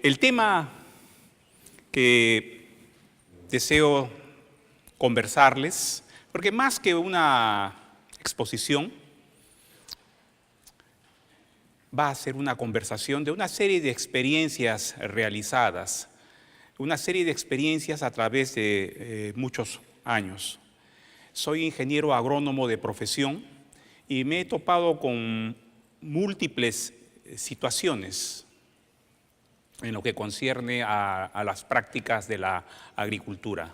El tema que deseo conversarles, porque más que una exposición, va a ser una conversación de una serie de experiencias realizadas, una serie de experiencias a través de muchos años. Soy ingeniero agrónomo de profesión y me he topado con múltiples situaciones en lo que concierne a las prácticas de la agricultura.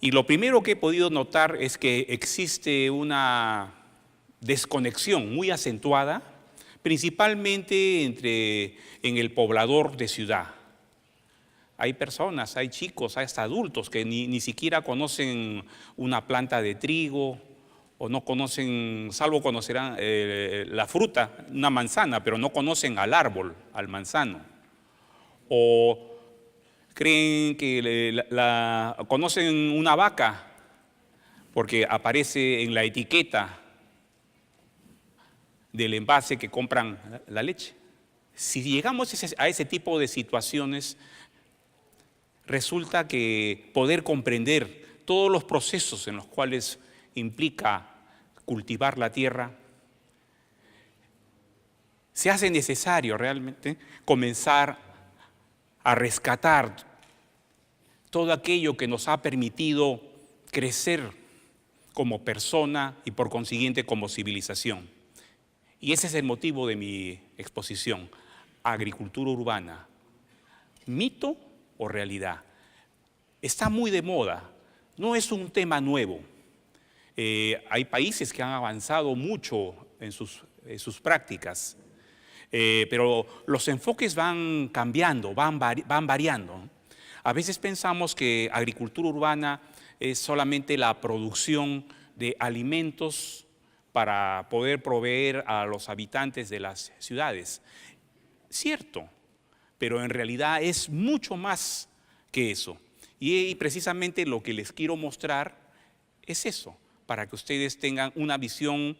Y lo primero que he podido notar es que existe una desconexión muy acentuada, principalmente en el poblador de ciudad. Hay personas, hay chicos, hay hasta adultos que ni siquiera conocen una planta de trigo o no conocen, salvo conocerán la fruta, una manzana, pero no conocen al árbol, al manzano. O creen que conocen una vaca porque aparece en la etiqueta del envase que compran la leche. Si llegamos a ese tipo de situaciones, resulta que poder comprender todos los procesos en los cuales implica cultivar la tierra, se hace necesario realmente comenzar a rescatar todo aquello que nos ha permitido crecer como persona y por consiguiente como civilización. Y ese es el motivo de mi exposición, agricultura urbana, mito o realidad. Está muy de moda, no es un tema nuevo. Hay países que han avanzado mucho en sus prácticas, pero los enfoques van cambiando, van variando. A veces pensamos que agricultura urbana es solamente la producción de alimentos para poder proveer a los habitantes de las ciudades. Cierto, pero en realidad es mucho más que eso. Y precisamente lo que les quiero mostrar es eso, para que ustedes tengan una visión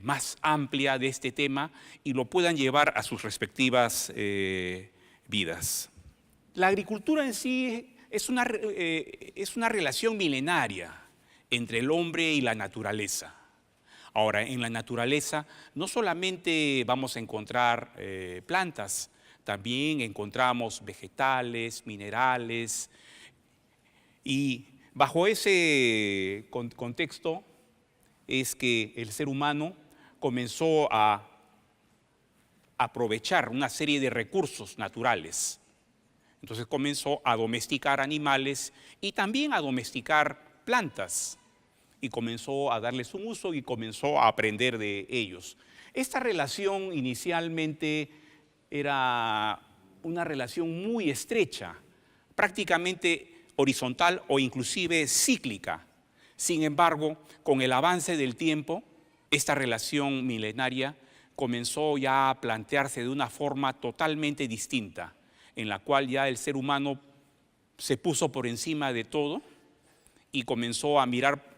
más amplia de este tema y lo puedan llevar a sus respectivas vidas. La agricultura en sí es una relación milenaria entre el hombre y la naturaleza. Ahora, en la naturaleza no solamente vamos a encontrar plantas, también encontramos vegetales, minerales, y bajo ese contexto es que el ser humano comenzó a aprovechar una serie de recursos naturales. Entonces comenzó a domesticar animales y también a domesticar plantas, y comenzó a darles un uso y comenzó a aprender de ellos. Esta relación inicialmente era una relación muy estrecha, prácticamente horizontal o inclusive cíclica. Sin embargo, con el avance del tiempo, esta relación milenaria comenzó ya a plantearse de una forma totalmente distinta, en la cual ya el ser humano se puso por encima de todo y comenzó a mirar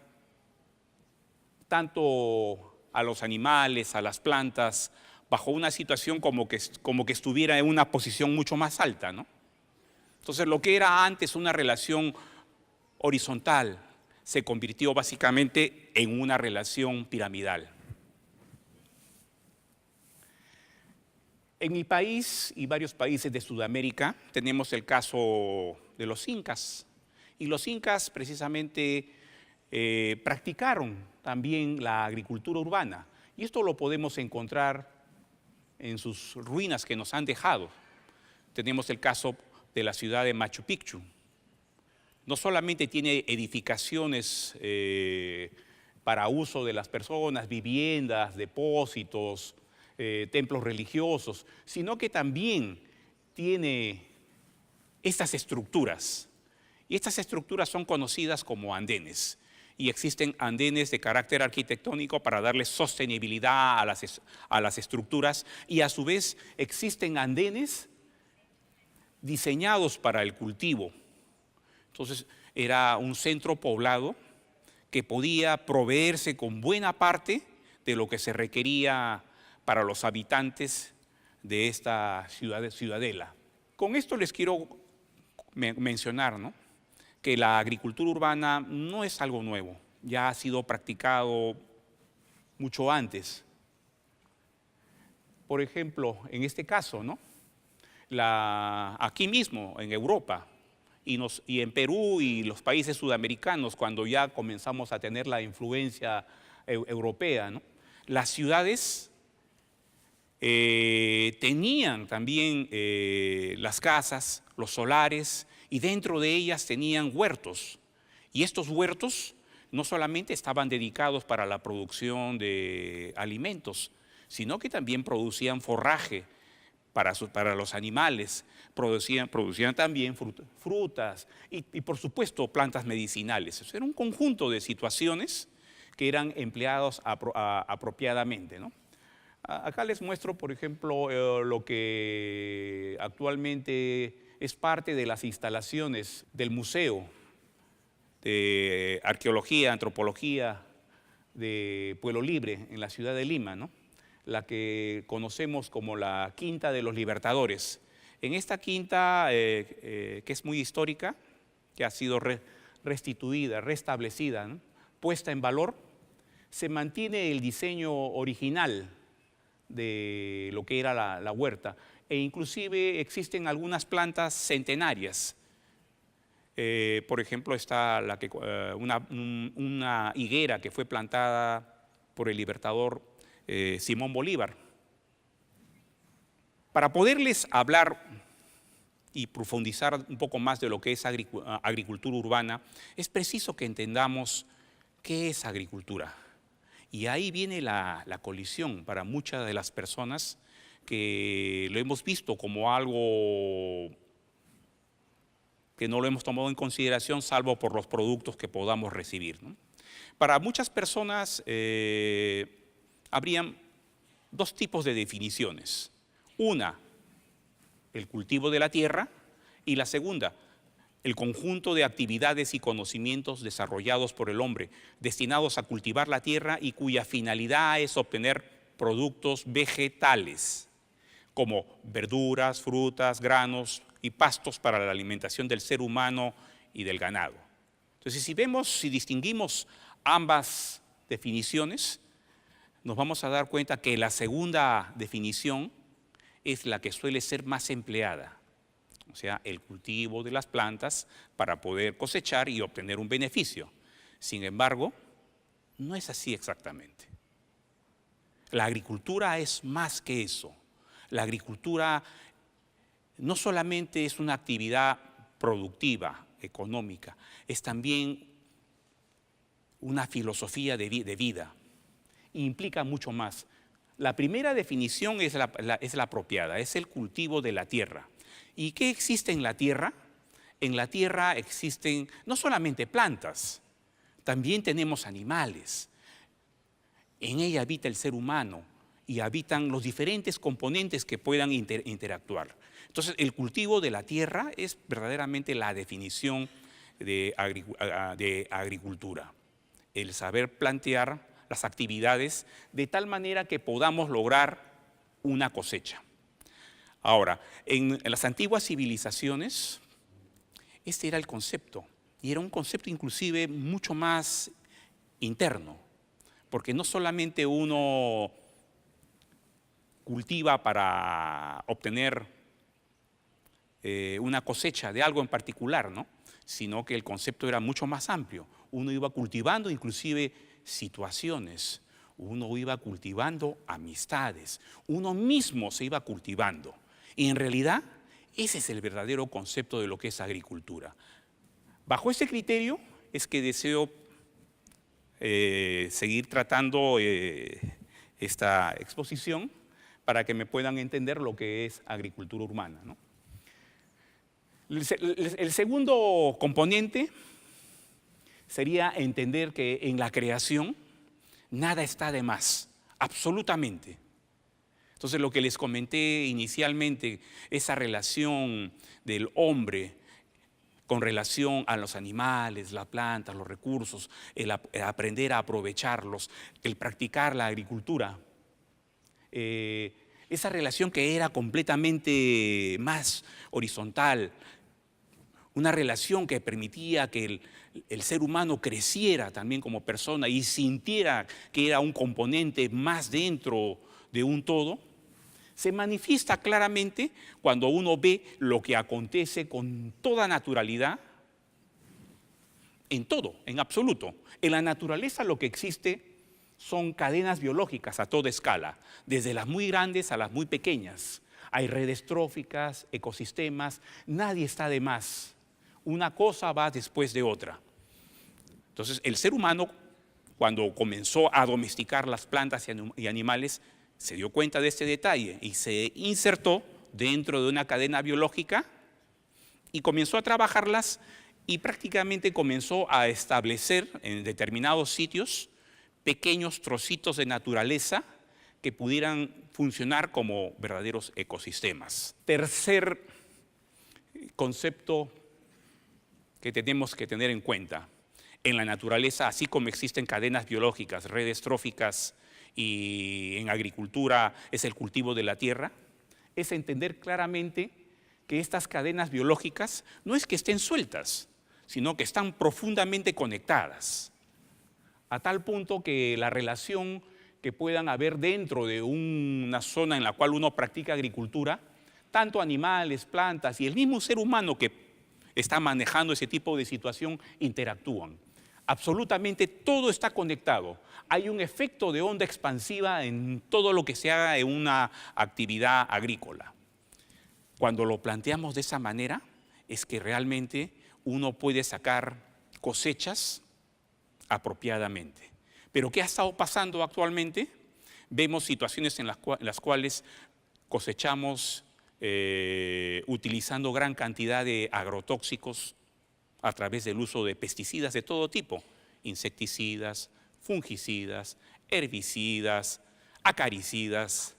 tanto a los animales, a las plantas, bajo una situación como que estuviera en una posición mucho más alta, ¿no? Entonces, lo que era antes una relación horizontal se convirtió básicamente en una relación piramidal. En mi país y varios países de Sudamérica tenemos el caso de los incas. Y los incas precisamente practicaron también la agricultura urbana. Y esto lo podemos encontrar en sus ruinas que nos han dejado. Tenemos el caso de la ciudad de Machu Picchu. No solamente tiene edificaciones para uso de las personas, viviendas, depósitos, templos religiosos, sino que también tiene estas estructuras. Y estas estructuras son conocidas como andenes. Y existen andenes de carácter arquitectónico para darle sostenibilidad a las estructuras, y a su vez existen andenes diseñados para el cultivo. Entonces era un centro poblado que podía proveerse con buena parte de lo que se requería para los habitantes de esta ciudadela. Con esto les quiero mencionar, ¿no?, que la agricultura urbana no es algo nuevo, ya ha sido practicado mucho antes. Por ejemplo, en este caso, ¿no?, aquí mismo, en Europa, y en Perú y los países sudamericanos, cuando ya comenzamos a tener la influencia europea, ¿no?, las ciudades tenían también las casas, los solares, y dentro de ellas tenían huertos. Y estos huertos no solamente estaban dedicados para la producción de alimentos, sino que también producían forraje para los animales, producían también frutas y por supuesto plantas medicinales. Eso era un conjunto de situaciones que eran empleados apropiadamente, ¿no? Acá les muestro, por ejemplo, lo que actualmente es parte de las instalaciones del Museo de Arqueología, Antropología de Pueblo Libre en la ciudad de Lima, ¿no?, la que conocemos como la Quinta de los Libertadores. En esta quinta, que es muy histórica, que ha sido restituida, restablecida, ¿no?, puesta en valor, se mantiene el diseño original de lo que era la huerta, e inclusive existen algunas plantas centenarias. Por ejemplo, está una higuera que fue plantada por el libertador Simón Bolívar. Para poderles hablar y profundizar un poco más de lo que es agricultura urbana, es preciso que entendamos qué es agricultura. Y ahí viene la colisión para muchas de las personas que lo hemos visto como algo que no lo hemos tomado en consideración, salvo por los productos que podamos recibir, ¿no? Para muchas personas habrían dos tipos de definiciones. Una, el cultivo de la tierra, y la segunda, el conjunto de actividades y conocimientos desarrollados por el hombre, destinados a cultivar la tierra y cuya finalidad es obtener productos vegetales, como verduras, frutas, granos y pastos para la alimentación del ser humano y del ganado. Entonces, si distinguimos ambas definiciones, nos vamos a dar cuenta que la segunda definición es la que suele ser más empleada, o sea, el cultivo de las plantas para poder cosechar y obtener un beneficio. Sin embargo, no es así exactamente. La agricultura es más que eso. La agricultura no solamente es una actividad productiva, económica, es también una filosofía de vida. Implica mucho más. La primera definición es la apropiada, es el cultivo de la tierra. ¿Y qué existe en la tierra? En la tierra existen no solamente plantas, también tenemos animales. En ella habita el ser humano y habitan los diferentes componentes que puedan interactuar. Entonces, el cultivo de la tierra es verdaderamente la definición de agricultura. El saber plantear las actividades de tal manera que podamos lograr una cosecha. Ahora, en las antiguas civilizaciones, este era el concepto, y era un concepto inclusive mucho más interno, porque no solamente uno cultiva para obtener una cosecha de algo en particular, ¿no?, sino que el concepto era mucho más amplio. Uno iba cultivando inclusive situaciones, uno iba cultivando amistades, uno mismo se iba cultivando. Y en realidad, ese es el verdadero concepto de lo que es agricultura. Bajo este criterio es que deseo seguir tratando esta exposición para que me puedan entender lo que es agricultura urbana, ¿no? El segundo componente sería entender que en la creación nada está de más, absolutamente. Entonces, lo que les comenté inicialmente, esa relación del hombre con relación a los animales, las plantas, los recursos, el aprender a aprovecharlos, el practicar la agricultura, esa relación que era completamente más horizontal, una relación que permitía que el ser humano creciera también como persona y sintiera que era un componente más dentro de un todo, se manifiesta claramente cuando uno ve lo que acontece con toda naturalidad, en todo, en absoluto. En la naturaleza lo que existe son cadenas biológicas a toda escala, desde las muy grandes a las muy pequeñas. Hay redes tróficas, ecosistemas, nadie está de más. Una cosa va después de otra. Entonces, el ser humano, cuando comenzó a domesticar las plantas y animales, se dio cuenta de este detalle y se insertó dentro de una cadena biológica y comenzó a trabajarlas y prácticamente comenzó a establecer en determinados sitios pequeños trocitos de naturaleza que pudieran funcionar como verdaderos ecosistemas. Tercer concepto que tenemos que tener en cuenta. En la naturaleza, así como existen cadenas biológicas, redes tróficas y en agricultura es el cultivo de la tierra, es entender claramente que estas cadenas biológicas no es que estén sueltas, sino que están profundamente conectadas, a tal punto que la relación que puedan haber dentro de una zona en la cual uno practica agricultura, tanto animales, plantas y el mismo ser humano que está manejando ese tipo de situación interactúan. Absolutamente todo está conectado. Hay un efecto de onda expansiva en todo lo que se haga en una actividad agrícola. Cuando lo planteamos de esa manera, es que realmente uno puede sacar cosechas apropiadamente. Pero ¿qué ha estado pasando actualmente? Vemos situaciones en las cuales cosechamos utilizando gran cantidad de agrotóxicos a través del uso de pesticidas de todo tipo, insecticidas, fungicidas, herbicidas, acaricidas.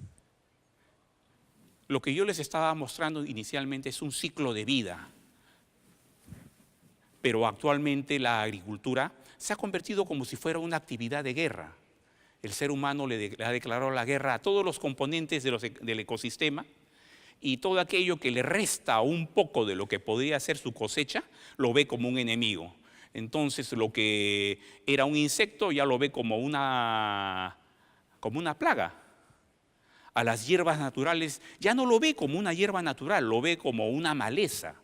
Lo que yo les estaba mostrando inicialmente es un ciclo de vida, pero actualmente la agricultura se ha convertido como si fuera una actividad de guerra. El ser humano le ha declarado la guerra a todos los componentes del ecosistema y todo aquello que le resta un poco de lo que podría ser su cosecha, lo ve como un enemigo. Entonces lo que era un insecto ya lo ve como una plaga. A las hierbas naturales ya no lo ve como una hierba natural, lo ve como una maleza.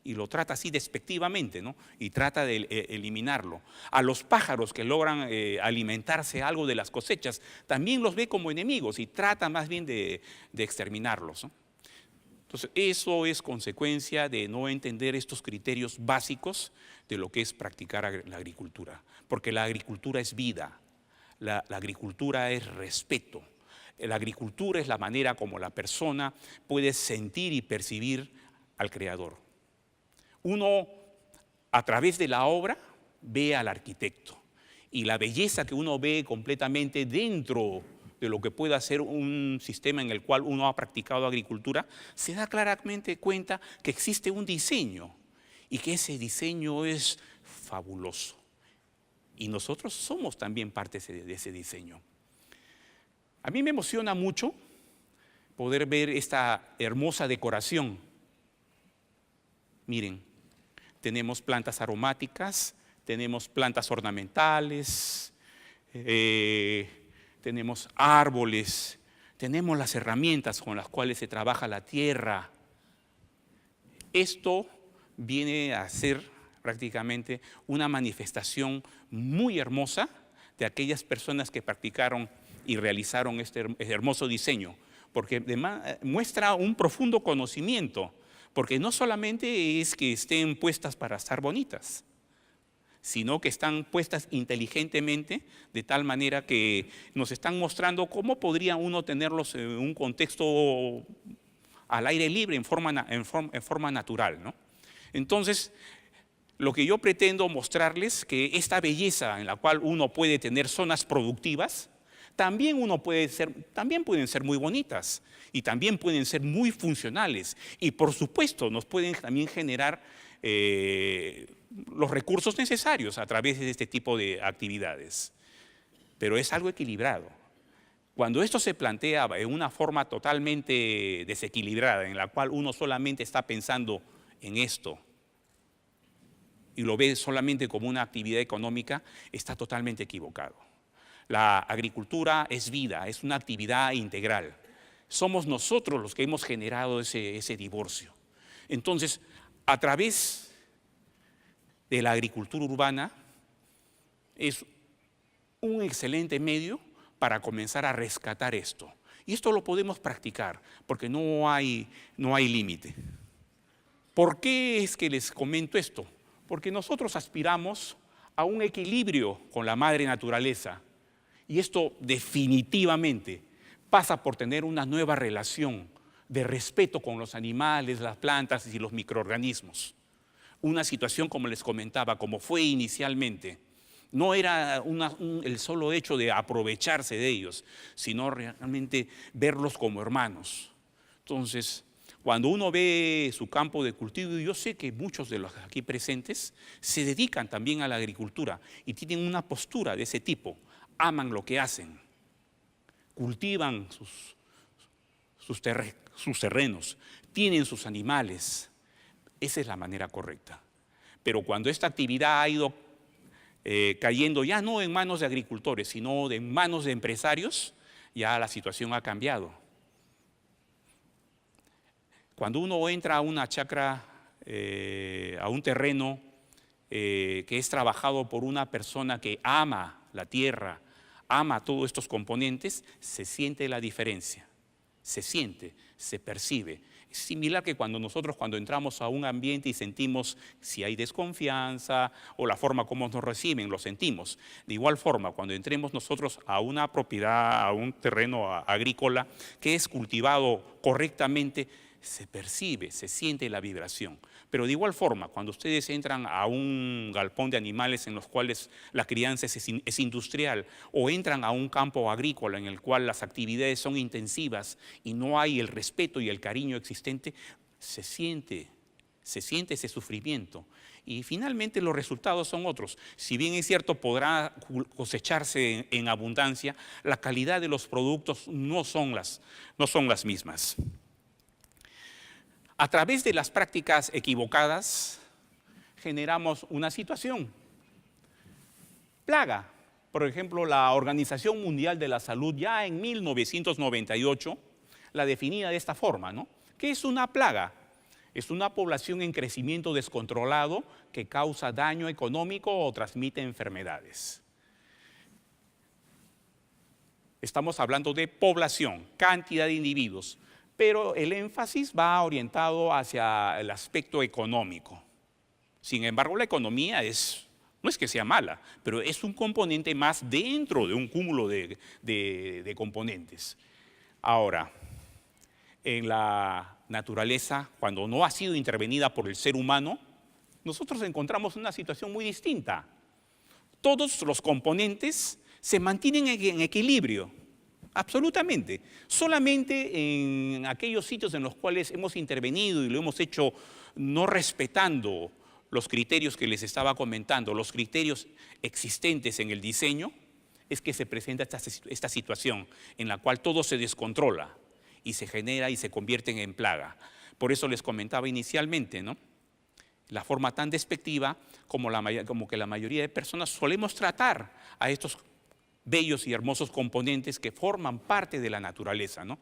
Y lo trata así despectivamente, ¿no? Y trata de eliminarlo. A los pájaros que logran alimentarse algo de las cosechas, también los ve como enemigos y trata más bien de exterminarlos, ¿no? Entonces, eso es consecuencia de no entender estos criterios básicos de lo que es practicar la agricultura. Porque la agricultura es vida, la agricultura es respeto. La agricultura es la manera como la persona puede sentir y percibir al Creador. Uno, a través de la obra, ve al arquitecto. Y la belleza que uno ve completamente dentro de lo que pueda ser un sistema en el cual uno ha practicado agricultura, se da claramente cuenta que existe un diseño y que ese diseño es fabuloso. Y nosotros somos también parte de ese diseño. A mí me emociona mucho poder ver esta hermosa decoración. Miren, tenemos plantas aromáticas, tenemos plantas ornamentales, tenemos árboles, tenemos las herramientas con las cuales se trabaja la tierra. Esto viene a ser prácticamente una manifestación muy hermosa de aquellas personas que practicaron y realizaron este hermoso diseño, porque muestra un profundo conocimiento, porque no solamente es que estén puestas para estar bonitas, sino que están puestas inteligentemente de tal manera que nos están mostrando cómo podría uno tenerlos en un contexto al aire libre, en forma natural, ¿no? Entonces, lo que yo pretendo mostrarles que esta belleza en la cual uno puede tener zonas productivas, también pueden ser muy bonitas y también pueden ser muy funcionales y por supuesto nos pueden también generar los recursos necesarios a través de este tipo de actividades. Pero es algo equilibrado. Cuando esto se plantea en una forma totalmente desequilibrada, en la cual uno solamente está pensando en esto y lo ve solamente como una actividad económica, está totalmente equivocado. La agricultura es vida, es una actividad integral. Somos nosotros los que hemos generado ese divorcio. Entonces, a través de la agricultura urbana, es un excelente medio para comenzar a rescatar esto. Y esto lo podemos practicar, porque no hay límite. ¿Por qué es que les comento esto? Porque nosotros aspiramos a un equilibrio con la madre naturaleza. Y esto definitivamente pasa por tener una nueva relación de respeto con los animales, las plantas y los microorganismos. Una situación, como les comentaba, como fue inicialmente, no era el solo hecho de aprovecharse de ellos, sino realmente verlos como hermanos. Entonces, cuando uno ve su campo de cultivo, y yo sé que muchos de los aquí presentes se dedican también a la agricultura y tienen una postura de ese tipo, aman lo que hacen, cultivan sus terrenos, tienen sus animales. Esa es la manera correcta. Pero cuando esta actividad ha ido cayendo ya no en manos de agricultores, sino en manos de empresarios, ya la situación ha cambiado. Cuando uno entra a una chacra, a un terreno que es trabajado por una persona que ama la tierra, ama todos estos componentes, se siente la diferencia, se siente, se percibe. Es similar que cuando entramos a un ambiente y sentimos si hay desconfianza o la forma como nos reciben, lo sentimos. De igual forma, cuando entremos nosotros a una propiedad, a un terreno agrícola que es cultivado correctamente, se percibe, se siente la vibración. Pero de igual forma, cuando ustedes entran a un galpón de animales en los cuales la crianza es industrial, o entran a un campo agrícola en el cual las actividades son intensivas y no hay el respeto y el cariño existente, se siente ese sufrimiento. Y finalmente los resultados son otros. Si bien es cierto, podrá cosecharse en abundancia, la calidad de los productos no son las mismas. A través de las prácticas equivocadas, generamos una situación. Plaga. Por ejemplo, la Organización Mundial de la Salud, ya en 1998, la definía de esta forma, ¿no? ¿Qué es una plaga? Es una población en crecimiento descontrolado que causa daño económico o transmite enfermedades. Estamos hablando de población, cantidad de individuos, pero el énfasis va orientado hacia el aspecto económico. Sin embargo, la economía no es que sea mala, pero es un componente más dentro de un cúmulo de componentes. Ahora, en la naturaleza, cuando no ha sido intervenida por el ser humano, nosotros encontramos una situación muy distinta. Todos los componentes se mantienen en equilibrio. Absolutamente. Solamente en aquellos sitios en los cuales hemos intervenido y lo hemos hecho no respetando los criterios que les estaba comentando, los criterios existentes en el diseño, es que se presenta esta situación en la cual todo se descontrola y se genera y se convierte en plaga. Por eso les comentaba inicialmente, ¿no? La forma tan despectiva como que la mayoría de personas solemos tratar a estos bellos y hermosos componentes que forman parte de la naturaleza, ¿no?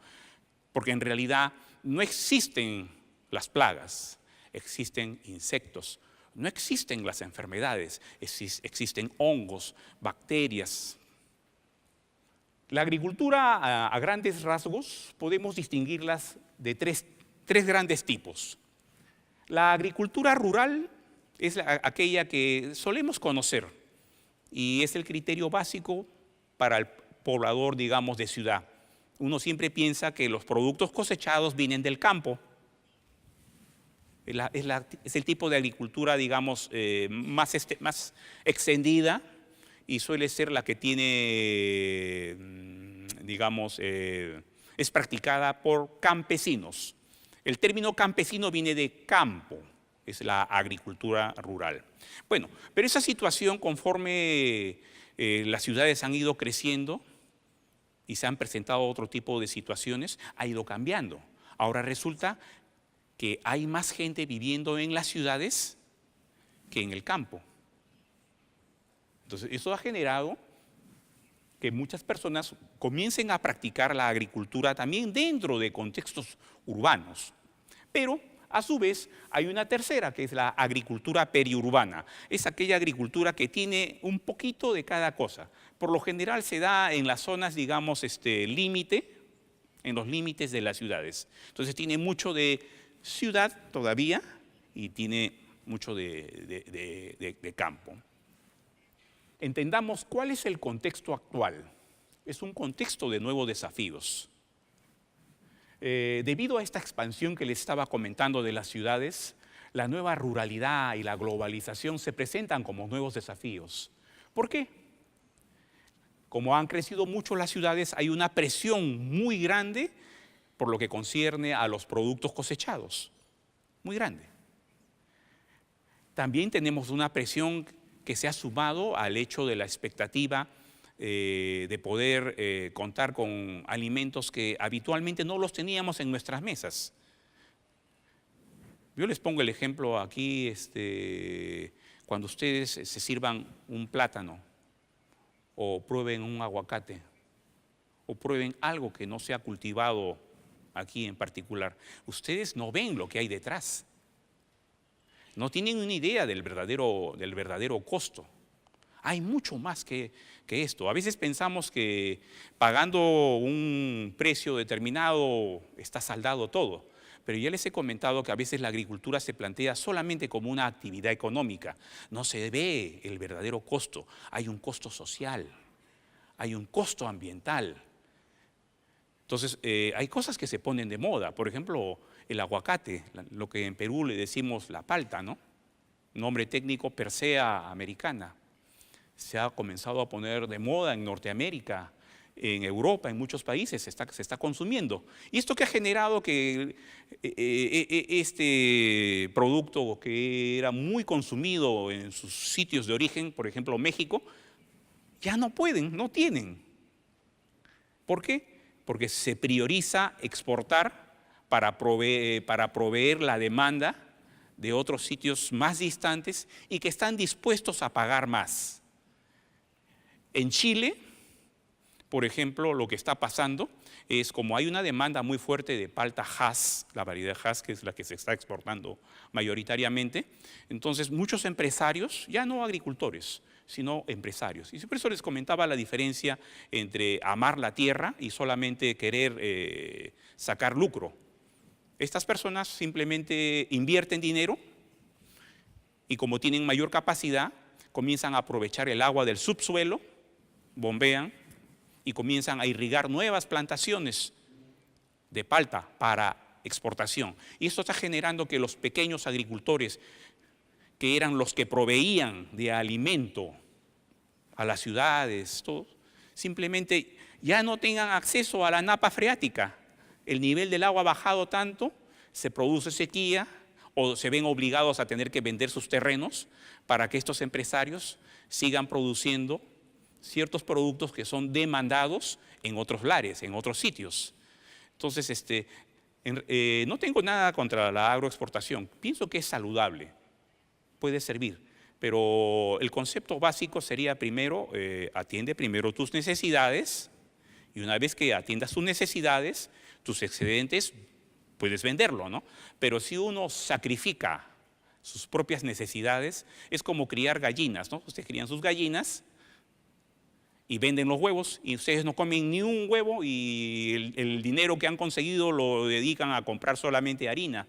Porque en realidad no existen las plagas, existen insectos, no existen las enfermedades, existen hongos, bacterias. La agricultura, a grandes rasgos, podemos distinguirlas de tres grandes tipos. La agricultura rural es aquella que solemos conocer y es el criterio básico para el poblador, digamos, de ciudad. Uno siempre piensa que los productos cosechados vienen del campo. Es el tipo de agricultura, digamos, más extendida y suele ser la que tiene, digamos, es practicada por campesinos. El término campesino viene de campo, es la agricultura rural. Bueno, pero esa situación conforme las ciudades han ido creciendo, y se han presentado otro tipo de situaciones, ha ido cambiando. Ahora resulta que hay más gente viviendo en las ciudades que en el campo. Entonces, eso ha generado que muchas personas comiencen a practicar la agricultura también dentro de contextos urbanos. Pero, a su vez, hay una tercera, que es la agricultura periurbana. Es aquella agricultura que tiene un poquito de cada cosa. Por lo general se da en las zonas, digamos, límite, en los límites de las ciudades. Entonces tiene mucho de ciudad todavía y tiene mucho de campo. Entendamos cuál es el contexto actual. Es un contexto de nuevos desafíos. Debido a esta expansión que les estaba comentando de las ciudades, la nueva ruralidad y la globalización se presentan como nuevos desafíos. ¿Por qué? Como han crecido mucho las ciudades, hay una presión muy grande por lo que concierne a los productos cosechados. Muy grande. También tenemos una presión que se ha sumado al hecho de la expectativa de poder contar con alimentos que habitualmente no los teníamos en nuestras mesas. Yo les pongo el ejemplo aquí, cuando ustedes se sirvan un plátano, o prueben un aguacate, o prueben algo que no se ha cultivado aquí en particular, ustedes no ven lo que hay detrás. No tienen una idea del verdadero costo. Hay mucho más que esto. A veces pensamos que pagando un precio determinado está saldado todo. Pero ya les he comentado que a veces la agricultura se plantea solamente como una actividad económica. No se ve el verdadero costo. Hay un costo social, hay un costo ambiental. Entonces, hay cosas que se ponen de moda. Por ejemplo, el aguacate, lo que en Perú le decimos la palta, ¿no? Nombre técnico Persea americana. Se ha comenzado a poner de moda en Norteamérica, en Europa, en muchos países se está consumiendo. Y esto que ha generado que este producto que era muy consumido en sus sitios de origen, por ejemplo México, ya no pueden, no tienen. ¿Por qué? Porque se prioriza exportar para proveer la demanda de otros sitios más distantes y que están dispuestos a pagar más. En Chile, por ejemplo, lo que está pasando es como hay una demanda muy fuerte de palta Hass, la variedad Hass, que es la que se está exportando mayoritariamente, entonces muchos empresarios, ya no agricultores, sino empresarios. Y por eso les comentaba la diferencia entre amar la tierra y solamente querer sacar lucro. Estas personas simplemente invierten dinero y como tienen mayor capacidad, comienzan a aprovechar el agua del subsuelo, bombean y comienzan a irrigar nuevas plantaciones de palta para exportación. Y esto está generando que los pequeños agricultores, que eran los que proveían de alimento a las ciudades, todos, simplemente ya no tengan acceso a la napa freática. El nivel del agua ha bajado tanto, se produce sequía o se ven obligados a tener que vender sus terrenos para que estos empresarios sigan produciendo ciertos productos que son demandados en otros lares, en otros sitios. Entonces, no tengo nada contra la agroexportación, pienso que es saludable, puede servir, pero el concepto básico sería primero, atiende primero tus necesidades y una vez que atiendas tus necesidades, tus excedentes, puedes venderlo, ¿no? Pero si uno sacrifica sus propias necesidades, es como criar gallinas, ¿no? Ustedes crían sus gallinas y venden los huevos y ustedes no comen ni un huevo y el dinero que han conseguido lo dedican a comprar solamente harina.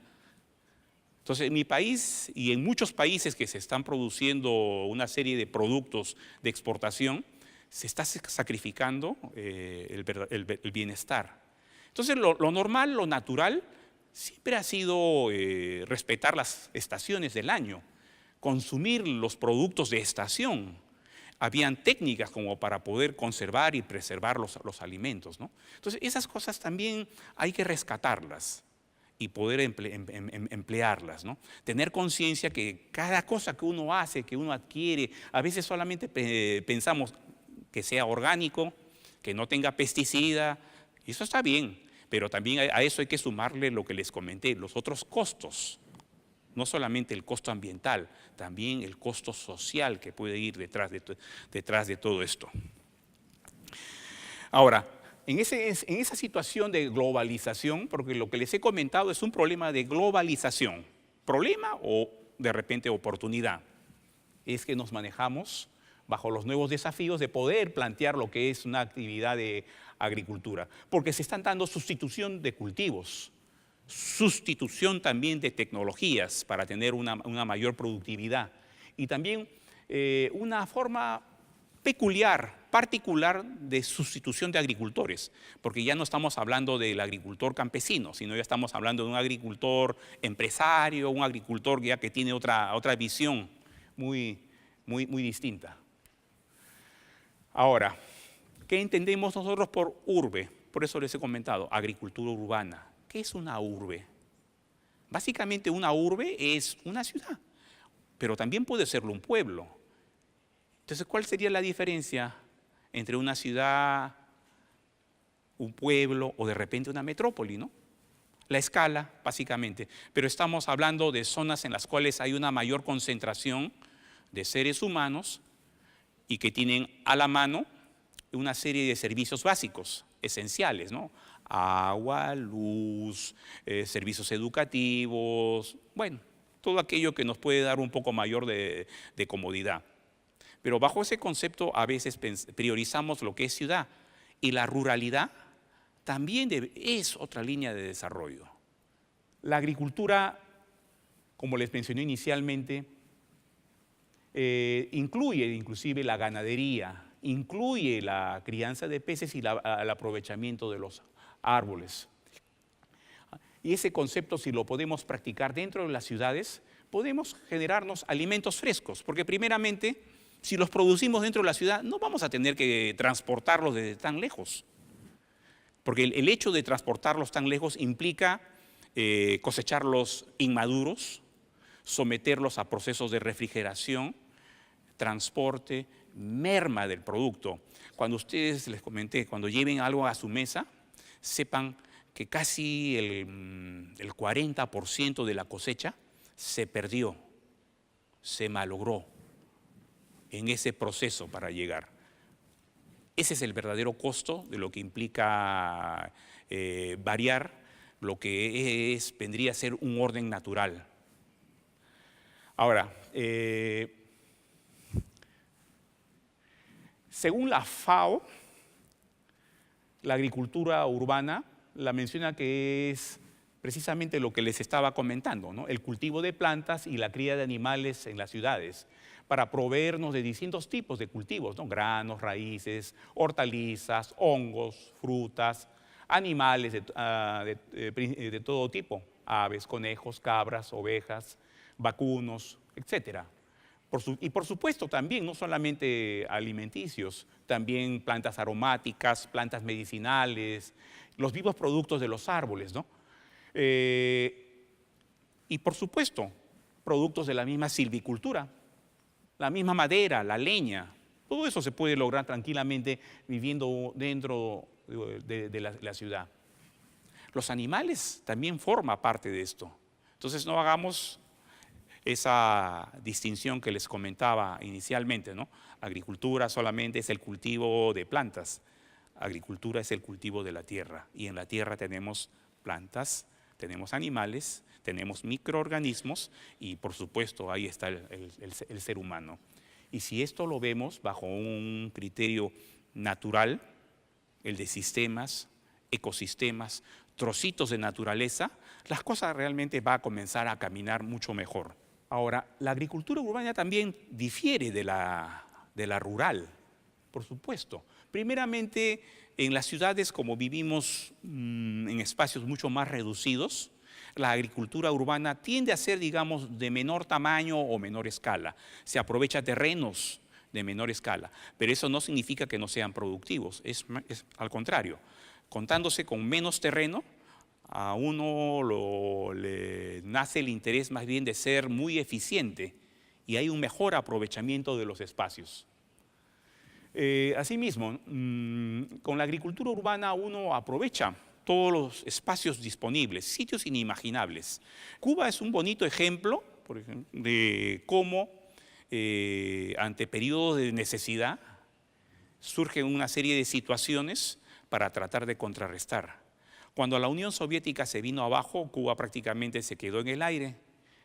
Entonces, en mi país y en muchos países que se están produciendo una serie de productos de exportación, se está sacrificando el bienestar. Entonces, lo normal, lo natural, siempre ha sido respetar las estaciones del año, consumir los productos de estación. Habían técnicas como para poder conservar y preservar los alimentos, ¿no? Entonces, esas cosas también hay que rescatarlas y poder emplearlas, ¿no? Tener conciencia que cada cosa que uno hace, que uno adquiere, a veces solamente pensamos que sea orgánico, que no tenga pesticida, eso está bien, pero también a eso hay que sumarle lo que les comenté, los otros costos. No solamente el costo ambiental, también el costo social que puede ir detrás de todo esto. Ahora, en esa situación de globalización, porque lo que les he comentado es un problema de globalización, problema o de repente oportunidad, es que nos manejamos bajo los nuevos desafíos de poder plantear lo que es una actividad de agricultura, porque se están dando sustitución de cultivos, sustitución también de tecnologías para tener una mayor productividad y también una forma peculiar, particular de sustitución de agricultores, porque ya no estamos hablando del agricultor campesino, sino ya estamos hablando de un agricultor empresario, un agricultor ya que tiene otra visión muy distinta. Ahora, ¿qué entendemos nosotros por urbe? Por eso les he comentado, agricultura urbana. ¿Qué es una urbe? Básicamente una urbe es una ciudad, pero también puede serlo un pueblo. Entonces, ¿cuál sería la diferencia entre una ciudad, un pueblo o de repente una metrópoli, ¿no? La escala, básicamente. Pero estamos hablando de zonas en las cuales hay una mayor concentración de seres humanos y que tienen a la mano una serie de servicios básicos, esenciales, ¿no? Agua, luz, servicios educativos, bueno, todo aquello que nos puede dar un poco mayor de comodidad. Pero bajo ese concepto a veces priorizamos lo que es ciudad y la ruralidad también es otra línea de desarrollo. La agricultura, como les mencioné inicialmente, incluye inclusive la ganadería, incluye la crianza de peces y el aprovechamiento de los árboles. Y ese concepto, si lo podemos practicar dentro de las ciudades, podemos generarnos alimentos frescos, porque primeramente, si los producimos dentro de la ciudad, no vamos a tener que transportarlos desde tan lejos, porque el hecho de transportarlos tan lejos implica cosecharlos inmaduros, someterlos a procesos de refrigeración, transporte, merma del producto. Cuando ustedes, les comenté, cuando lleven algo a su mesa, sepan que casi el 40% de la cosecha se perdió, se malogró en ese proceso para llegar. Ese es el verdadero costo de lo que implica variar lo que vendría a ser un orden natural. Ahora, según la FAO, la agricultura urbana la menciona que es precisamente lo que les estaba comentando, ¿no? El cultivo de plantas y la cría de animales en las ciudades para proveernos de distintos tipos de cultivos, ¿no? Granos, raíces, hortalizas, hongos, frutas, animales de todo tipo, aves, conejos, cabras, ovejas, vacunos, etcétera. Y por supuesto también, no solamente alimenticios, también plantas aromáticas, plantas medicinales, los vivos productos de los árboles, ¿no? Y por supuesto, productos de la misma silvicultura, la misma madera, la leña, todo eso se puede lograr tranquilamente viviendo dentro de la ciudad. Los animales también forman parte de esto. Entonces no hagamos esa distinción que les comentaba inicialmente, ¿no? Agricultura solamente es el cultivo de plantas, agricultura es el cultivo de la tierra, y en la tierra tenemos plantas, tenemos animales, tenemos microorganismos y por supuesto ahí está el ser humano. Y si esto lo vemos bajo un criterio natural, el de sistemas, ecosistemas, trocitos de naturaleza, las cosas realmente van a comenzar a caminar mucho mejor. Ahora, la agricultura urbana también difiere de la rural, por supuesto. Primeramente, en las ciudades, como vivimos en espacios mucho más reducidos, la agricultura urbana tiende a ser, digamos, de menor tamaño o menor escala. Se aprovecha terrenos de menor escala, pero eso no significa que no sean productivos, es al contrario. Contándose con menos terreno, a uno le nace el interés más bien de ser muy eficiente y hay un mejor aprovechamiento de los espacios. Asimismo, con la agricultura urbana uno aprovecha todos los espacios disponibles, sitios inimaginables. Cuba es un bonito ejemplo, por ejemplo, de cómo ante periodos de necesidad surgen una serie de situaciones para tratar de contrarrestar. Cuando la Unión Soviética se vino abajo, Cuba prácticamente se quedó en el aire.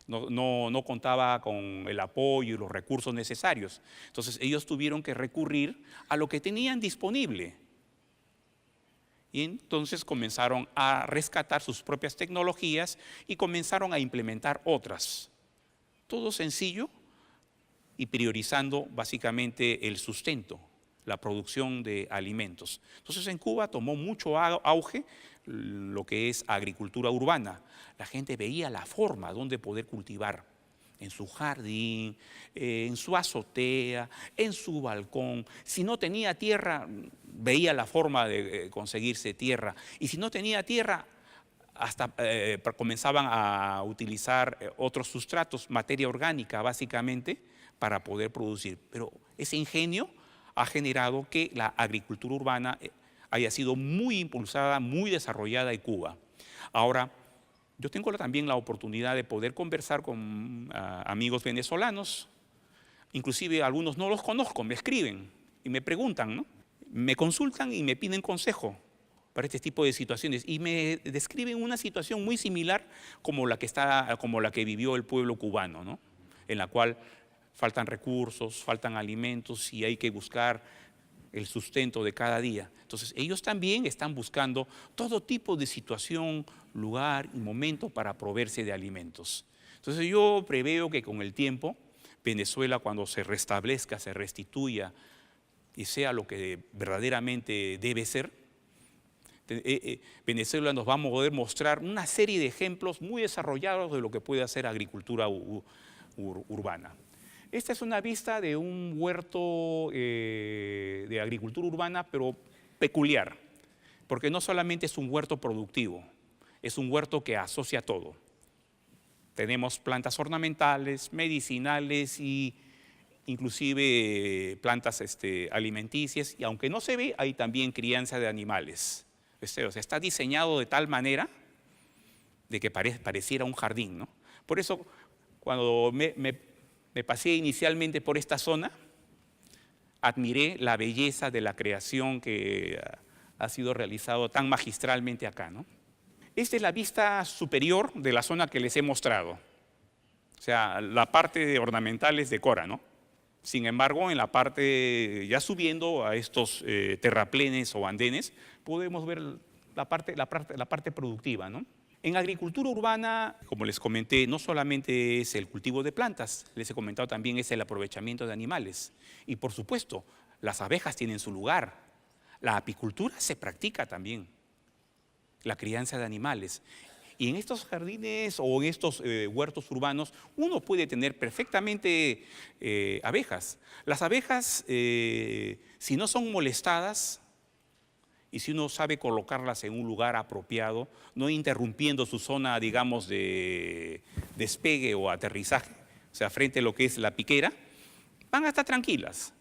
No contaba con el apoyo y los recursos necesarios. Entonces ellos tuvieron que recurrir a lo que tenían disponible. Y entonces comenzaron a rescatar sus propias tecnologías y comenzaron a implementar otras. Todo sencillo y priorizando básicamente el sustento, la producción de alimentos. Entonces en Cuba tomó mucho auge lo que es agricultura urbana. La gente veía la forma donde poder cultivar en su jardín, en su azotea, en su balcón. Si no tenía tierra, veía la forma de conseguirse tierra. Y si no tenía tierra, hasta comenzaban a utilizar otros sustratos, materia orgánica básicamente, para poder producir. Pero ese ingenio ha generado que la agricultura urbana haya sido muy impulsada, muy desarrollada en Cuba. Ahora, yo tengo también la oportunidad de poder conversar con amigos venezolanos, inclusive algunos no los conozco, me escriben y me preguntan, ¿no? Me consultan y me piden consejo para este tipo de situaciones y me describen una situación muy similar como la que vivió el pueblo cubano, ¿no? En la cual faltan recursos, faltan alimentos y hay que buscar el sustento de cada día. Entonces ellos también están buscando todo tipo de situación, lugar y momento para proveerse de alimentos. Entonces yo preveo que con el tiempo Venezuela, cuando se restablezca, se restituya y sea lo que verdaderamente debe ser, Venezuela nos va a poder mostrar una serie de ejemplos muy desarrollados de lo que puede hacer agricultura urbana. Esta es una vista de un huerto de agricultura urbana, pero peculiar, porque no solamente es un huerto productivo, es un huerto que asocia todo. Tenemos plantas ornamentales, medicinales y inclusive plantas alimenticias, y aunque no se ve, hay también crianza de animales. O sea, está diseñado de tal manera de que pareciera un jardín, ¿no? Por eso, cuando me pasé inicialmente por esta zona, admiré la belleza de la creación que ha sido realizado tan magistralmente acá, ¿no? Esta es la vista superior de la zona que les he mostrado. O sea, la parte ornamental es de Cora, ¿no? Sin embargo, en la parte, ya subiendo a estos terraplenes o andenes, podemos ver la parte productiva, ¿no? En agricultura urbana, como les comenté, no solamente es el cultivo de plantas, les he comentado también es el aprovechamiento de animales. Y por supuesto, las abejas tienen su lugar. La apicultura se practica también, la crianza de animales. Y en estos jardines o en estos huertos urbanos, uno puede tener perfectamente abejas. Las abejas, si no son molestadas, y si uno sabe colocarlas en un lugar apropiado, no interrumpiendo su zona, digamos, de despegue o aterrizaje, o sea, frente a lo que es la piquera, van a estar tranquilas.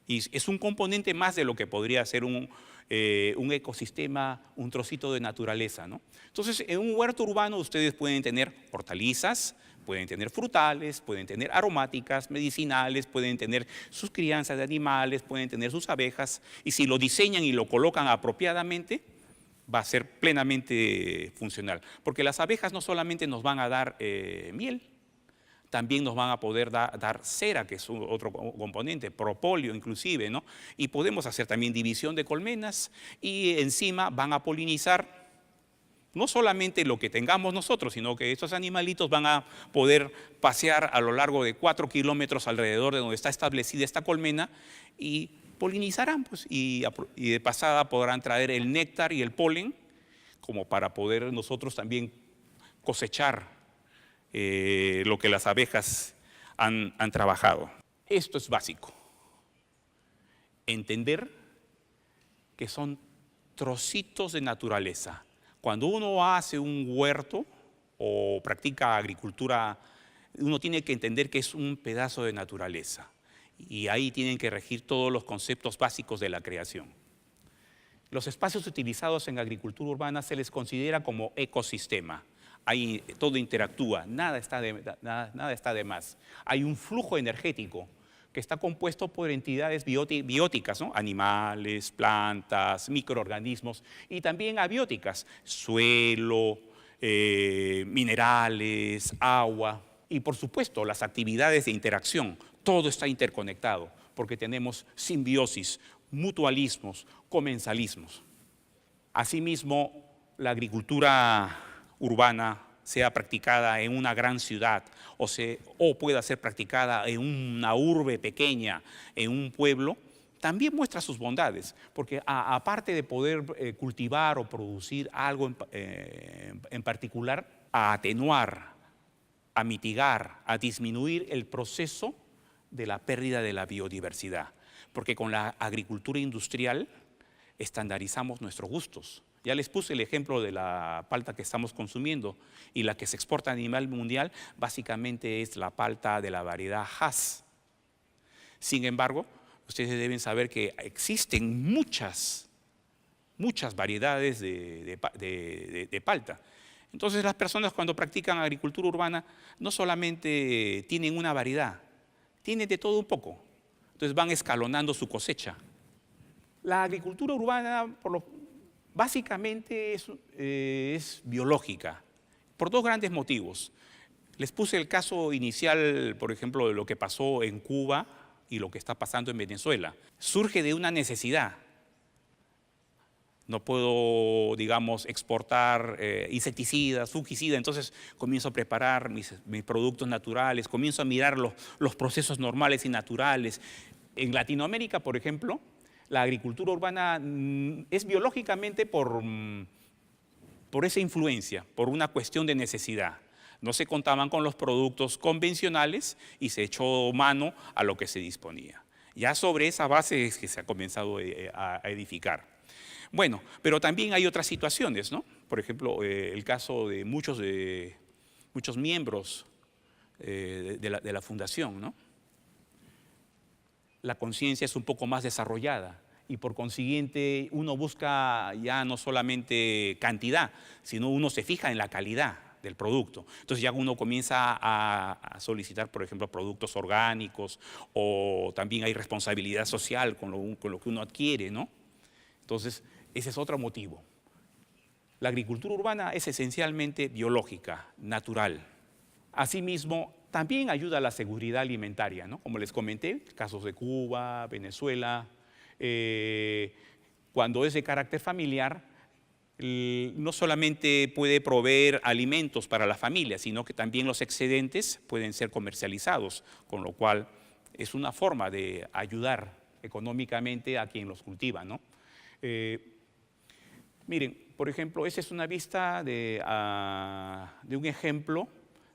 Y es un componente más de lo que podría ser un ecosistema, un trocito de naturaleza, ¿no? Entonces, en un huerto urbano ustedes pueden tener hortalizas, pueden tener frutales, pueden tener aromáticas, medicinales, pueden tener sus crianzas de animales, pueden tener sus abejas, y si lo diseñan y lo colocan apropiadamente, va a ser plenamente funcional. Porque las abejas no solamente nos van a dar miel, también nos van a poder dar cera, que es otro componente, propóleo inclusive, ¿no? Y podemos hacer también división de colmenas y encima van a polinizar no solamente lo que tengamos nosotros, sino que estos animalitos van a poder pasear a lo largo de 4 kilómetros alrededor de donde está establecida esta colmena y polinizarán, pues, y de pasada podrán traer el néctar y el polen como para poder nosotros también cosechar lo que las abejas han trabajado. Esto es básico. Entender que son trocitos de naturaleza. Cuando uno hace un huerto o practica agricultura, uno tiene que entender que es un pedazo de naturaleza. Y ahí tienen que regir todos los conceptos básicos de la creación. Los espacios utilizados en agricultura urbana se les considera como ecosistema. Ahí todo interactúa, nada está de más. Hay un flujo energético que está compuesto por entidades bióticas, ¿no? Animales, plantas, microorganismos, y también abióticas, suelo, minerales, agua, y por supuesto las actividades de interacción. Todo está interconectado porque tenemos simbiosis, mutualismos, comensalismos. Asimismo, la agricultura urbana, sea practicada en una gran ciudad o pueda ser practicada en una urbe pequeña, en un pueblo, también muestra sus bondades, porque aparte de poder cultivar o producir algo en particular, a atenuar, a mitigar, a disminuir el proceso de la pérdida de la biodiversidad, porque con la agricultura industrial estandarizamos nuestros gustos. Ya les puse el ejemplo de la palta que estamos consumiendo, y la que se exporta a nivel mundial básicamente es la palta de la variedad Hass. Sin embargo, ustedes deben saber que existen muchas variedades de palta. Entonces las personas cuando practican agricultura urbana no solamente tienen una variedad, tienen de todo un poco. Entonces van escalonando su cosecha. La agricultura urbana básicamente es biológica, por dos grandes motivos. Les puse el caso inicial, por ejemplo, de lo que pasó en Cuba y lo que está pasando en Venezuela. Surge de una necesidad. No puedo, digamos, exportar insecticidas, fungicidas, entonces comienzo a preparar mis productos naturales, comienzo a mirar los procesos normales y naturales. En Latinoamérica, por ejemplo, la agricultura urbana es biológicamente por esa influencia, por una cuestión de necesidad. No se contaban con los productos convencionales y se echó mano a lo que se disponía. Ya sobre esa base es que se ha comenzado a edificar. Bueno, pero también hay otras situaciones, ¿no? Por ejemplo, el caso de muchos miembros de la fundación, ¿no? La conciencia es un poco más desarrollada y por consiguiente uno busca ya no solamente cantidad, sino uno se fija en la calidad del producto. Entonces ya uno comienza a solicitar, por ejemplo, productos orgánicos, o también hay responsabilidad social con lo que uno adquiere, ¿no? Entonces, ese es otro motivo. La agricultura urbana es esencialmente biológica, natural. Asimismo, también ayuda a la seguridad alimentaria, ¿no? Como les comenté, casos de Cuba, Venezuela, cuando es de carácter familiar, no solamente puede proveer alimentos para la familia, sino que también los excedentes pueden ser comercializados, con lo cual es una forma de ayudar económicamente a quien los cultiva, ¿no? Miren, por ejemplo, esa es una vista de un ejemplo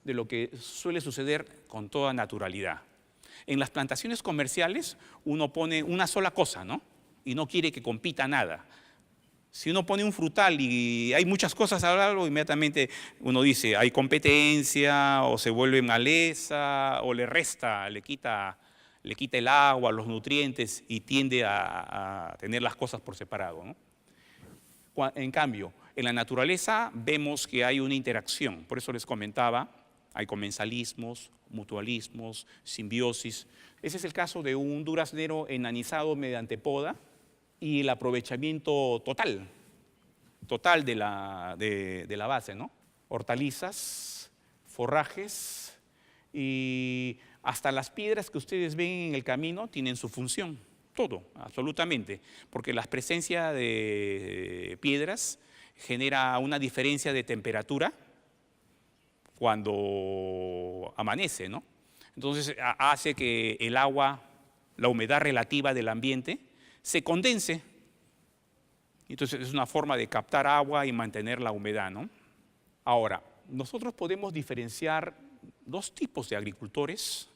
de lo que suele suceder con toda naturalidad. En las plantaciones comerciales uno pone una sola cosa, ¿no? Y no quiere que compita nada. Si uno pone un frutal y hay muchas cosas a hablarlo, inmediatamente uno dice hay competencia, o se vuelve maleza, o le resta, le quita el agua, los nutrientes, y tiende a tener las cosas por separado, ¿no? En cambio, en la naturaleza vemos que hay una interacción. Por eso les comentaba, hay comensalismos, mutualismos, simbiosis. Ese es el caso de un duraznero enanizado mediante poda y el aprovechamiento total de la base, ¿no? Hortalizas, forrajes y hasta las piedras que ustedes ven en el camino tienen su función. Todo, absolutamente, porque la presencia de piedras genera una diferencia de temperatura cuando amanece, ¿no? Entonces hace que el agua, la humedad relativa del ambiente, se condense. Entonces es una forma de captar agua y mantener la humedad, ¿no? Ahora, nosotros podemos diferenciar dos tipos de agricultores